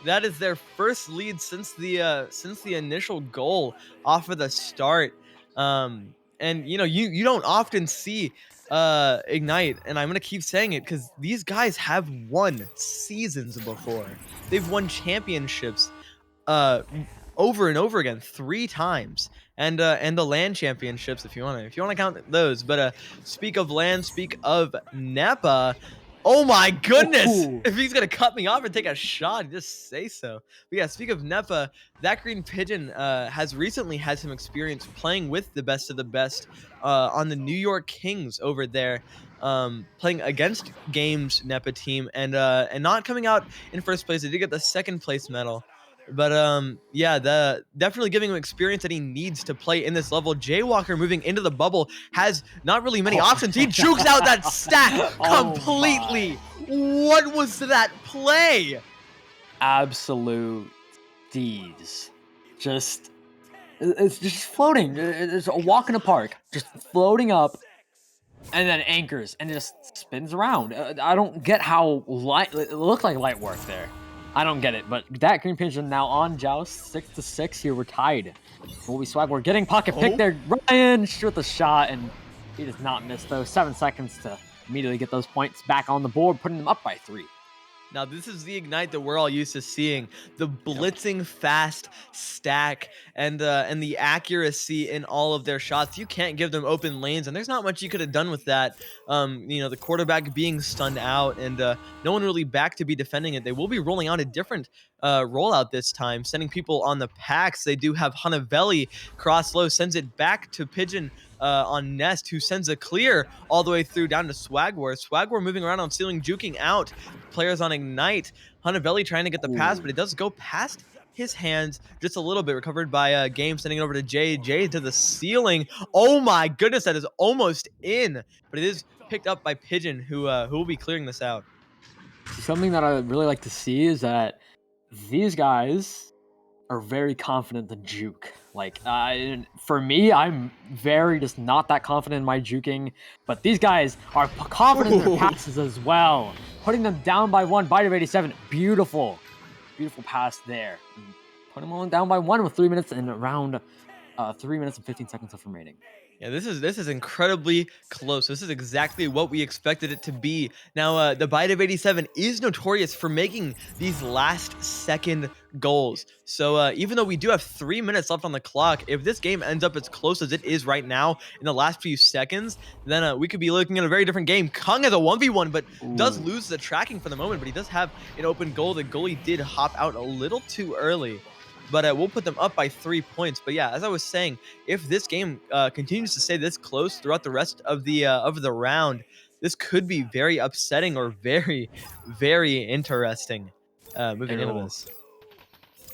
S4: That is their first lead since the initial goal off of the start. And you know, you don't often see Ignite, and I'm gonna keep saying it because these guys have won seasons before. They've won championships over and over again 3 times, and the LAN championships if you wanna count those. But speak of LAN, speak of NEPA. Oh my goodness!
S1: Ooh.
S4: If he's gonna cut me off and take a shot, just say so. But yeah, speak of NEPA, that Green Pigeon has recently had some experience playing with the best of the best on the New York Kings over there, playing against Game's NEPA team, and not coming out in first place. They did get the second place medal. But yeah, definitely giving him experience that he needs to play in this level. Jaywalker moving into the bubble has not really many options. He jukes out that stack completely. What was that play?
S1: Absolute D's. It's just floating. It's a walk in the park, just floating up, and then anchors and just spins around. I don't get how light. It looked like light work there. I don't get it, but that Green Pigeon now on Joust, 6-6 here. We're tied. Will we swag? We're getting pocket pick there. Ryan shoot the shot, and he does not miss those. 7 seconds to immediately get those points back on the board, putting them up by 3.
S4: Now, this is the Ignite that we're all used to seeing. The blitzing fast stack and the accuracy in all of their shots. You can't give them open lanes, and there's not much you could have done with that. You know, the quarterback being stunned out and no one really back to be defending it. They will be rolling out a different rollout this time, sending people on the packs. They do have Hunavelli cross low, sends it back to Pigeon on Nest, who sends a clear all the way through down to Swagwar. Swagwar moving around on ceiling, juking out players on Ignite. Hunavelli trying to get the pass, but it does go past his hands just a little bit. Recovered by Game, sending it over to Jay. Jay to the ceiling. Oh my goodness, that is almost in, but it is picked up by Pigeon, who will be clearing this out.
S1: Something that I really like to see is that these guys are very confident in juke. Like, for me, I'm very just not that confident in my juking, but these guys are confident in their passes as well. Putting them down by 1, bite of 87. Beautiful pass there. Putting them down by 1 with 3 minutes and around 3 minutes and 15 seconds left remaining.
S4: Yeah, this is incredibly close. This is exactly what we expected it to be. Now, the bite of 87 is notorious for making these last-second goals. So even though we do have 3 minutes left on the clock, if this game ends up as close as it is right now in the last few seconds, then we could be looking at a very different game. Kung has a 1v1, but does lose the tracking for the moment, but he does have an open goal. The goalie did hop out a little too early. But we'll put them up by 3 points. But yeah, as I was saying, if this game continues to stay this close throughout the rest of the round, this could be very upsetting or very, very interesting moving into this.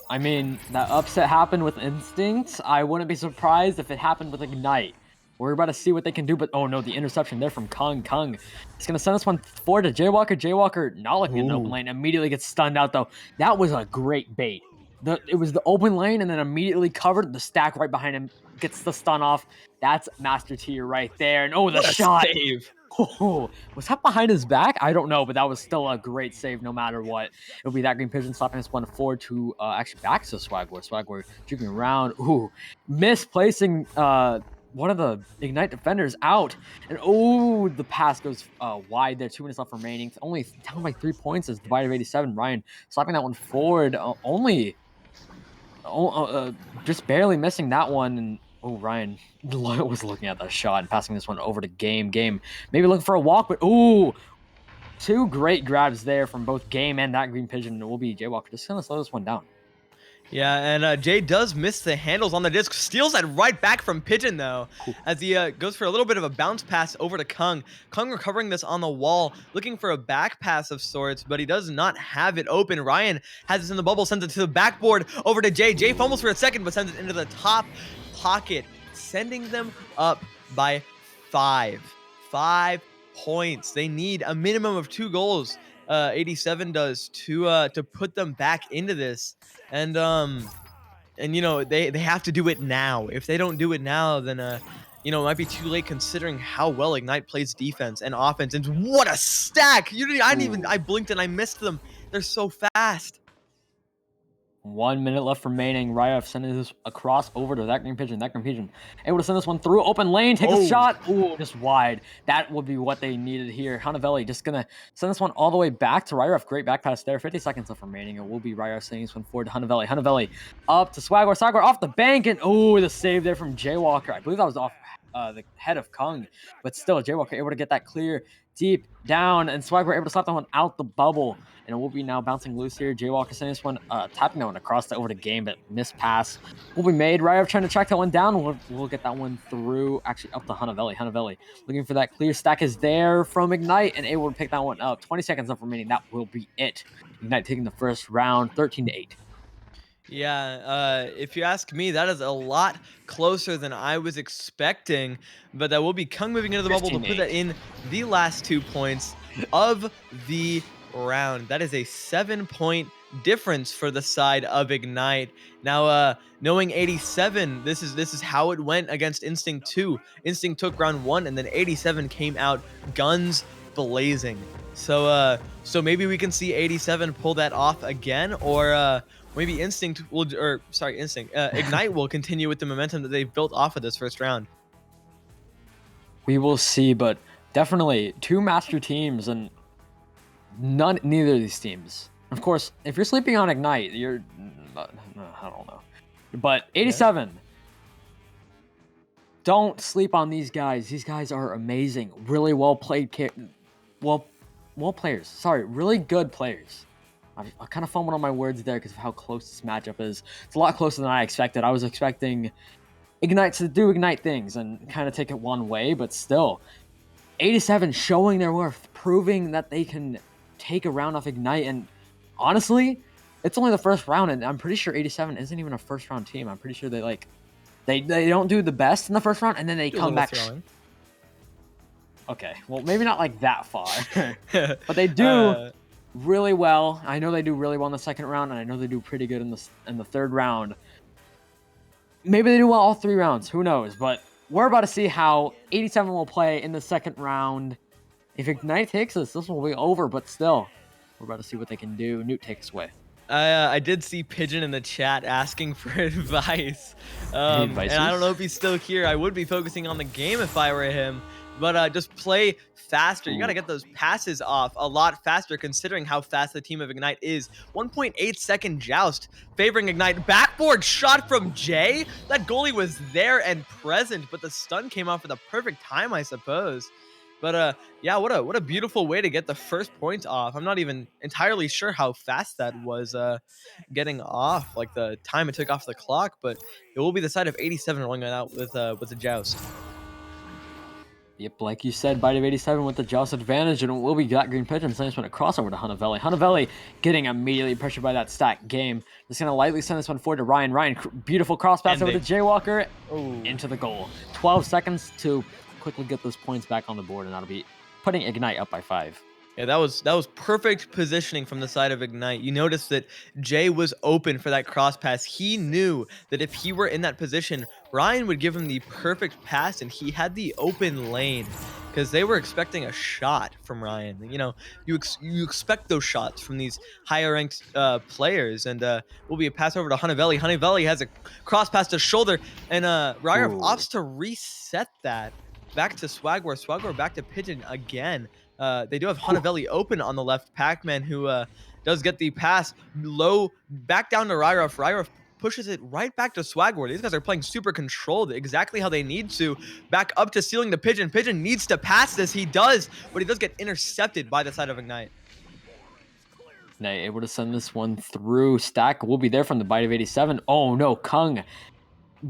S1: I mean, that upset happened with Instinct. I wouldn't be surprised if it happened with Ignite. We're about to see what they can do, but oh no, the interception there from Kung. Kung is going to send this one forward to Jaywalker. Jaywalker not looking in the open lane, immediately gets stunned out though. That was a great bait. It was the open lane and then immediately covered. The stack right behind him gets the stun off. That's Master Tier right there. And oh, the shot.
S4: Save.
S1: Oh, was that behind his back? I don't know, but that was still a great save no matter what. It'll be that Green Pigeon slapping this one forward to actually back to Swagwar. Swagwar juking around. Ooh, misplacing one of the Ignite defenders out. And oh, the pass goes wide there. 2 minutes left remaining. It's only down by 3 points as divided of 87. Ryan slapping that one forward. Just barely missing that one. And oh, Ryan was looking at that shot and passing this one over to Game. Game maybe looking for a walk, but ooh, 2 great grabs there from both Game and that Green Pigeon. It will be Jaywalker just gonna slow this one down.
S4: Yeah, and Jay does miss the handles on the disc. Steals that right back from Pigeon, though, as he goes for a little bit of a bounce pass over to Kung. Kung recovering this on the wall, looking for a back pass of sorts, but he does not have it open. Ryan has this in the bubble, sends it to the backboard over to Jay. Jay fumbles for a second, but sends it into the top pocket, sending them up by 5. 5 points. They need a minimum of 2 goals. 87 does to put them back into this. And you know, they have to do it now. If they don't do it now, then you know, it might be too late considering how well Ignite plays defense and offense. And what a stack! I blinked and I missed them. They're so fast.
S1: 1 minute left remaining. Ryef sending this across over to that Green Pigeon. That Green Pigeon able to send this one through open lane. Take a shot. Ooh, just wide. That would be what they needed here. Hanavelli just gonna send this one all the way back to Ryef. Great back pass there. 50 seconds left remaining. It will be Ryef sending this one forward to Hanavelli. Hanavelli up to Swagwar. Swagwar off the bank. And oh, the save there from Jaywalker. I believe that was off the head of Kung. But still, Jaywalker able to get that clear deep down. And Swagwar able to slap that one out the bubble. And it will be now bouncing loose here. Jaywalker sending this one, tapping that one across over to Game, but missed pass will be made. Ryef trying to track that one down. We'll get that one through, actually up to Hanavelli. Hanavelli looking for that clear stack is there from Ignite and able to pick that one up. 20 seconds left remaining. That will be it. Ignite taking the first round, 13-8.
S4: Yeah, if you ask me, that is a lot closer than I was expecting. But that will be Kung moving into the bubble to put that in the last 2 points of the round. That is a 7-point difference for the side of Ignite. Now, knowing 87, this is how it went against Instinct 2. Instinct took round 1, and then 87 came out guns blazing. So maybe we can see 87 pull that off again, or maybe Instinct will, Ignite will continue with the momentum that they've built off of this first round.
S1: We will see, but definitely 2 master teams and neither of these teams. Of course, if you're sleeping on Ignite, you're I don't know. But 87, don't sleep on these guys. These guys are amazing. Really well played players. Sorry, really good players. I kind of fumbled on my words there because of how close this matchup is. It's a lot closer than I expected. I was expecting Ignite to do Ignite things and kind of take it one way, but still, 87 showing their worth, proving that they can take a round off Ignite. And honestly, it's only the first round, and I'm pretty sure 87 isn't even a first round team. I'm pretty sure they don't do the best in the first round, and then they
S4: Do a
S1: come
S4: little
S1: back.
S4: throwing.
S1: Okay, well, maybe not like that far, but they do really well. I know they do really well in the second round, and I know they do pretty good in the third round. Maybe they do well all 3 rounds. Who knows? But we're about to see how 87 will play in the second round. If Ignite takes this will be over, but still, we're about to see what they can do. Newt takes away.
S4: I did see Pigeon in the chat asking for advice. And I don't know if he's still here. I would be focusing on the game if I were him. But just play faster. You got to get those passes off a lot faster considering how fast the team of Ignite is. 1.8 second joust favoring Ignite. Backboard shot from Jay. That goalie was there and present, but the stun came off at the perfect time, I suppose. But yeah, what a beautiful way to get the first point off. I'm not even entirely sure how fast that was getting off, like the time it took off the clock, but it will be the side of 87 rolling it out with a joust.
S1: Yep, like you said, Bite of 87 with the joust advantage, and it will be that green pigeon. Send this one across over to Hunavelli. Hunavelli getting immediately pressured by that stack game. Just going to lightly send this one forward to Ryan. Ryan, beautiful cross pass over to Jaywalker. Into the goal. 12 seconds to quickly get those points back on the board, and that'll be putting Ignite up by 5.
S4: Yeah, that was perfect positioning from the side of Ignite. You notice that Jay was open for that cross pass. He knew that if he were in that position, Ryan would give him the perfect pass, and he had the open lane because they were expecting a shot from Ryan. You know, you expect those shots from these higher ranked players, and will be a pass over to Hunavelli. Hunavelli has a cross pass to shoulder, and Ryan opts to reset that back to Swagwar. Swagwar back to Pigeon again. They do have Hunavelli open on the left. Pac-Man, who does get the pass low back down to Ryrov. Ryrov pushes it right back to Swagwar. These guys are playing super controlled, exactly how they need to. Back up to ceiling to Pigeon. Pigeon needs to pass this. He does, but he does get intercepted by the side of Ignite.
S1: Ignite able to send this one through. Stack will be there from the Bite of 87. Oh no, Kung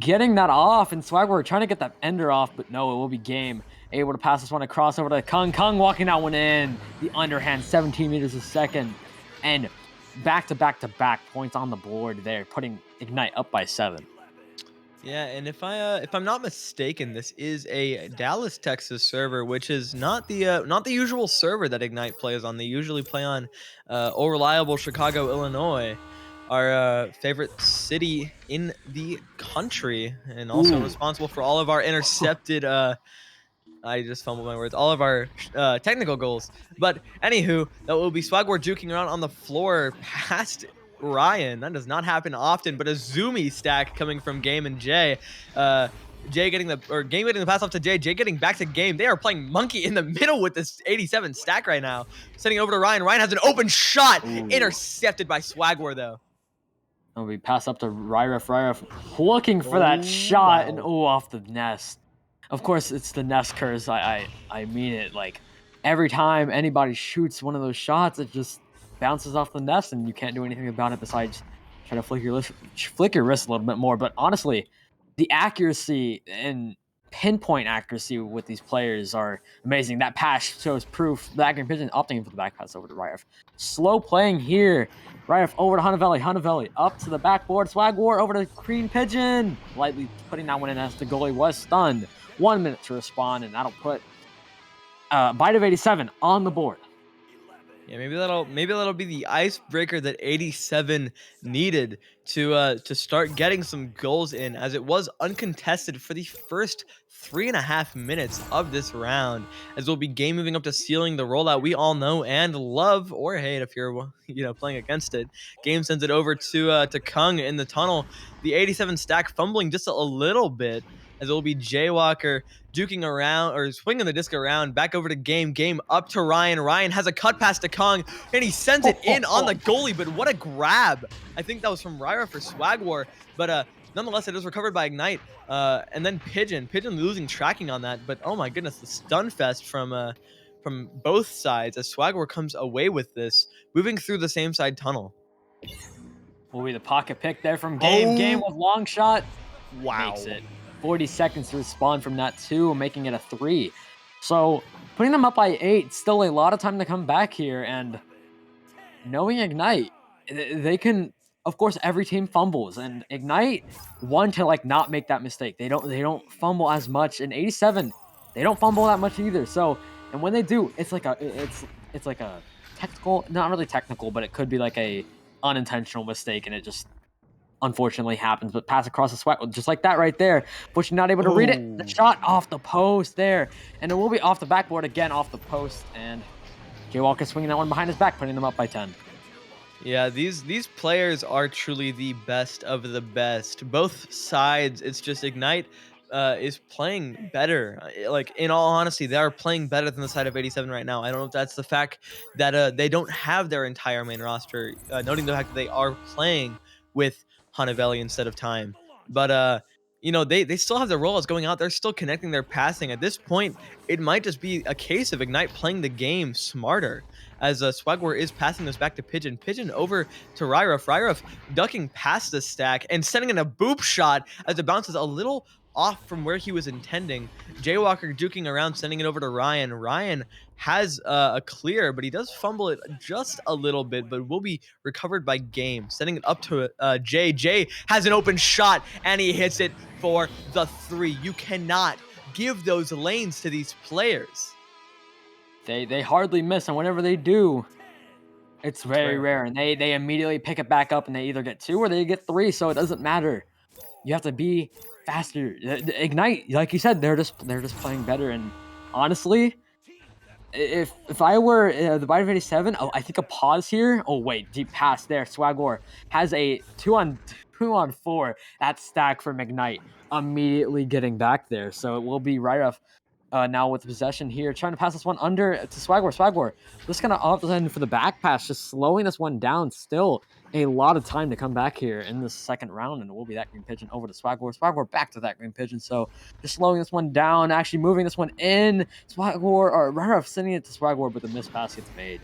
S1: getting that off, and Swagwar trying to get that ender off, but no, it will be game. Able to pass this one across over to Kung. Kung walking that one in. The underhand, 17 meters a second. And back-to-back points on the board there, putting Ignite up by 7.
S4: Yeah, and if I'm not mistaken, this is a Dallas, Texas server, which is not the usual server that Ignite plays on. They usually play on old reliable Chicago, Illinois, our favorite city in the country, and also responsible for all of our intercepted I just fumbled my words. All of our technical goals. But anywho, that will be Swagwar juking around on the floor past Ryan. That does not happen often, but a zoomy stack coming from Game and Jay. Game getting the pass off to Jay. Jay getting back to Game. They are playing Munky in the middle with this 87 stack right now. Sending it over to Ryan. Ryan has an open shot. Intercepted by Swagwar, though.
S1: Oh, we pass up to Ryref. Ryref looking for that shot, and off the nest. Of course, it's the nest curse. I mean it. Like, every time anybody shoots one of those shots, it just bounces off the nest, and you can't do anything about it besides try to flick your wrist a little bit more. But honestly, the accuracy and pinpoint accuracy with these players are amazing. That pass shows proof. The Green Pigeon opting for the back pass over to Ryref. Slow playing here. Ryref over to Hunavelli. Hunavelli up to the backboard. Swagwar over to Green Pigeon. Lightly putting that one in as the goalie was stunned. 1 minute to respond, and that'll put Bite of 87 on the board.
S4: Yeah, maybe that'll be the icebreaker that 87 needed to start getting some goals in, as it was uncontested for the first 3.5 minutes of this round, as we'll be game moving up to ceiling, the rollout we all know and love, or hate if you're playing against it. Game sends it over to Kung in the tunnel. The 87 stack fumbling just a little bit, as it will be Jaywalker duking around, or swinging the disc around, back over to Game. Game up to Ryan. Ryan has a cut pass to Kung, and he sends it in on the goalie, but what a grab. I think that was from Ryra for Swagwar, but nonetheless, it was recovered by Ignite. And then Pigeon losing tracking on that, but oh my goodness, the stun fest from both sides as Swagwar comes away with this, moving through the same side tunnel.
S1: Will be the pocket pick there from Game. Game with long shot.
S4: Wow.
S1: Makes it. 40 seconds to respond from that 2, making it a 3. So putting them up by 8, still a lot of time to come back here, and knowing Ignite, they can. Of course, every team fumbles, and Ignite one to like not make that mistake. They don't fumble as much. In 87, they don't fumble that much either. So, and when they do, it's like a technical, not really technical, but it could be like a unintentional mistake, and it just unfortunately happens. But pass across the sweat, just like that right there. But you're not able to read it. The shot off the post there, and it will be off the backboard again, off the post, and Jaywalker swinging that one behind his back, putting them up by 10.
S4: Yeah, these players are truly the best of the best. Both sides, it's just Ignite is playing better. Like, in all honesty, they are playing better than the side of 87 right now. I don't know if that's the fact that they don't have their entire main roster, noting the fact that they are playing with Hanavelli instead of Time. But you know, they still have their rollouts going out. They're still connecting their passing. At this point, it might just be a case of Ignite playing the game smarter, as Swagwar is passing this back to Pigeon. Pigeon over to Ryruf. Ryruf ducking past the stack and sending in a boop shot as it bounces a little off from where he was intending. Jaywalker duking around, sending it over to Ryan. Ryan has a clear, but he does fumble it just a little bit, but will be recovered by Game. Sending it up to Jay. Jay has an open shot, and he hits it for the 3. You cannot give those lanes to these players.
S1: They hardly miss, and whenever they do, it's very rare. And they immediately pick it back up, and they either get 2 or they get 3. So it doesn't matter. You have to be faster. Ignite, like you said, they're just playing better. And honestly, if I were the Bite of 87, I think a pause here. Oh wait, deep pass there. Swagor has a 2-on-4 at stack from Ignite, immediately getting back there. So it will be right off. Now with possession here, trying to pass this one under to Swagor. Swagor just gonna opt in for the back pass, just slowing this one down. Still a lot of time to come back here in the second round, and it will be that green pigeon over to Swagor. Swagor back to that green pigeon, so just slowing this one down, actually moving this one in. Swagor or Raref sending it to Swagor, but the missed pass gets made.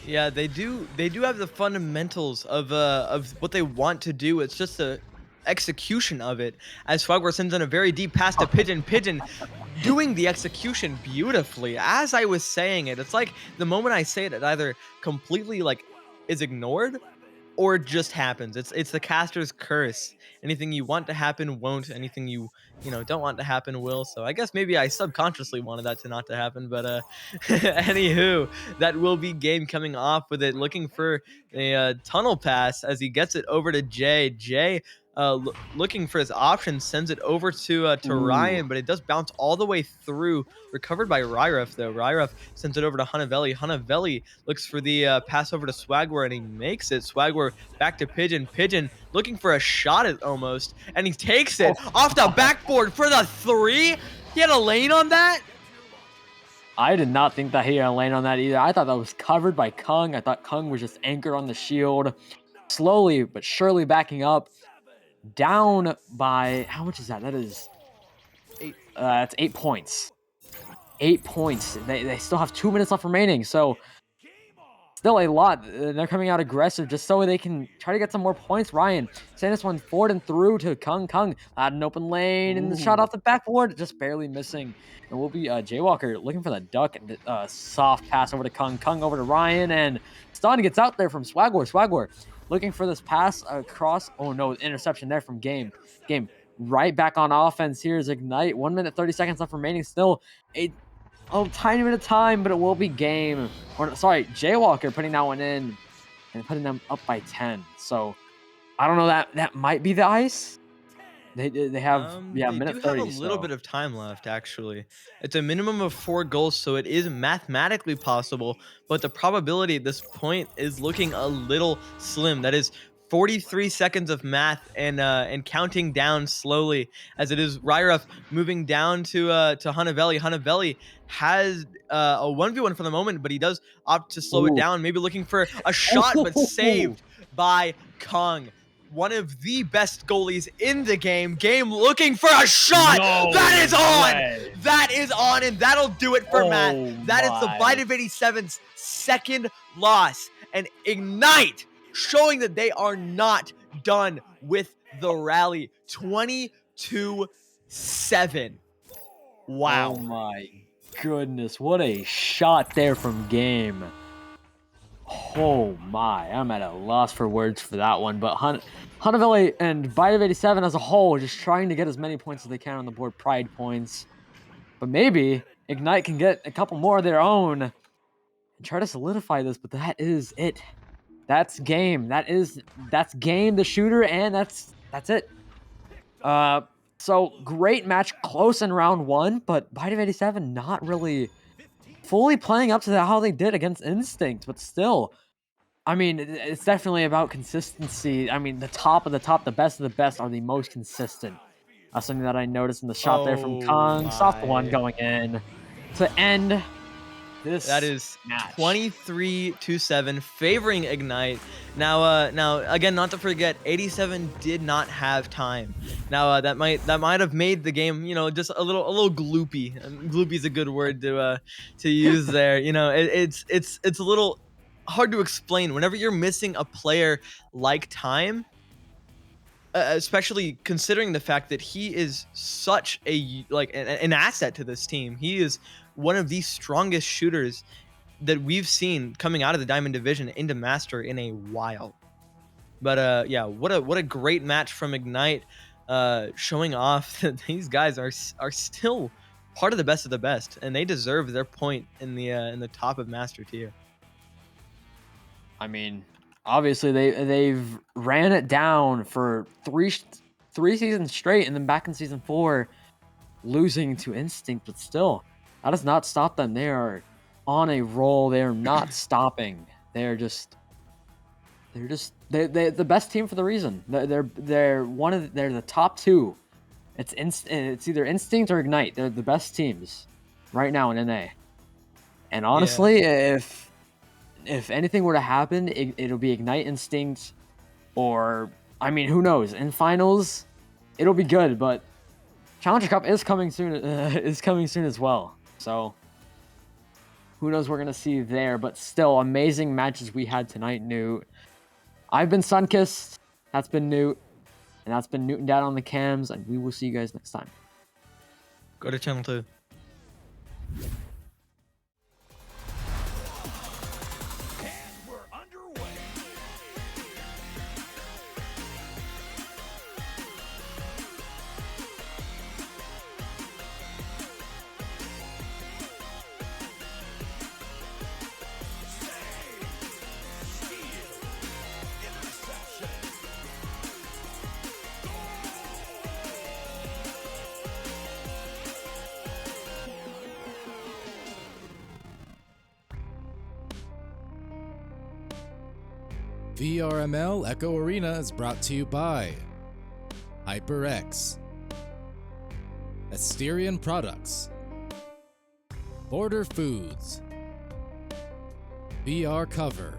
S4: Yeah, they do have the fundamentals of what they want to do. It's just the execution of it, as Swagor sends in a very deep pass to Pigeon. Pigeon doing the execution beautifully. As I was saying it, it's like the moment I say it, it either completely like is ignored or it just happens. It's the caster's curse. Anything you want to happen won't. Anything you don't want to happen will. So I guess maybe I subconsciously wanted that to not to happen. But anywho, that will be Game coming off with it, looking for a tunnel pass as he gets it over to Jay. Jay looking for his option, sends it over to Ryan, but it does bounce all the way through. Recovered by Ryref, though. Ryref sends it over to Hanavelli. Hanavelli looks for the pass over to Swagwar, and he makes it. Swagwar back to Pigeon. Pigeon looking for a shot at almost, and he takes it off the backboard for the 3. He had a lane on that?
S1: I did not think that he had a lane on that either. I thought that was covered by Kung. I thought Kung was just anchored on the shield. Slowly but surely backing up. Down by, how much is that? That is 8. That's 8 points. 8 points. They still have 2 minutes left remaining, so still a lot. They're coming out aggressive just so they can try to get some more points. Ryan send this one forward and through to Kung. Kung had an open lane, and the shot off the backboard, just barely missing. And will be Jaywalker looking for the duck, and soft pass over to Kung. Kung over to Ryan, and Stun gets out there from Swagor. Swagor looking for this pass across. Oh no, interception there from Game. Game right back on offense. Here's Ignite. 1 minute 30 seconds left remaining. Still a tiny bit of time, but it will be Game. Or sorry, Jaywalker putting that one in and putting them up by 10. So I don't know, that might be the ice. They have minute 30.
S4: They do have a little bit of time left, actually. It's a minimum of 4 goals, so it is mathematically possible, but the probability at this point is looking a little slim. That is 43 seconds of math and counting down slowly, as it is Ryref moving down to Hanavelli. Hanavelli has a 1v1 for the moment, but he does opt to slow it down, maybe looking for a shot, but saved by Kung. One of the best goalies in the game. Game looking for a shot.
S1: No
S4: that is on.
S1: way.
S4: That is on, and that'll do it for Matt. That is the Bite of 87's second loss. And Ignite showing that they are not done with the rally. 22-7. Wow.
S1: Oh my goodness. What a shot there from Game. Oh my, I'm at a loss for words for that one. But Huntaville and Bite of 87 as a whole just trying to get as many points as they can on the board, pride points. But maybe Ignite can get a couple more of their own and try to solidify this, but that is it. That's game. That's game, the shooter, and that's it. So great match, close in round 1, but Bite of 87 not really fully playing up to how they did against Instinct, but still, I mean, it's definitely about consistency. I mean, the top of the top, the best of the best are the most consistent. That's something that I noticed in the shot there from Kong. Soft one
S4: my.
S1: going in to end this.
S4: That is
S1: match.
S4: 23-7 favoring Ignite. Now again, not to forget, 87 did not have time. Now that might have made the game, just a little gloopy. Gloopy is a good word to use there. It's a little hard to explain whenever you're missing a player like time. Especially considering the fact that he is such an asset to this team. He is one of the strongest shooters that we've seen coming out of the Diamond Division into Master in a while. But yeah, what a great match from Ignite, showing off that these guys are still part of the best, and they deserve their point in the top of Master tier.
S1: I mean, obviously they've ran it down for three seasons straight, and then back in season 4, losing to Instinct, but still, that does not stop them. They are on a roll. They are not stopping. They're the best team for the reason. They're the top 2. It's either Instinct or Ignite. They're the best teams right now in NA. And honestly, if anything were to happen, it'll be Ignite Instinct, or I mean, who knows? In finals, it'll be good, but Challenger Cup is coming soon. As well. So who knows? We're gonna see there, but still, amazing matches we had tonight, Newt. I've been SUNKST. That's been Newt, and that's been Newt and Dad on the cams, and we will see you guys next time.
S4: Go to channel 2.
S6: VRML Echo Arena is brought to you by HyperX, Asterion Products, Border Foods, VR Cover,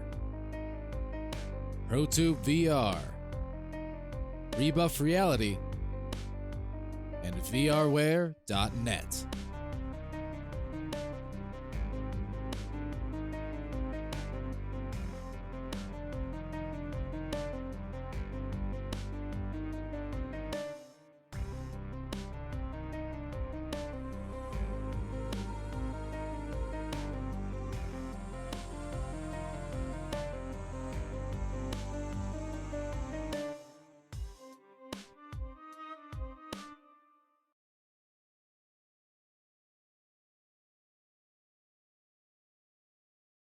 S6: ProTube VR, Rebuff Reality, and VRware.net.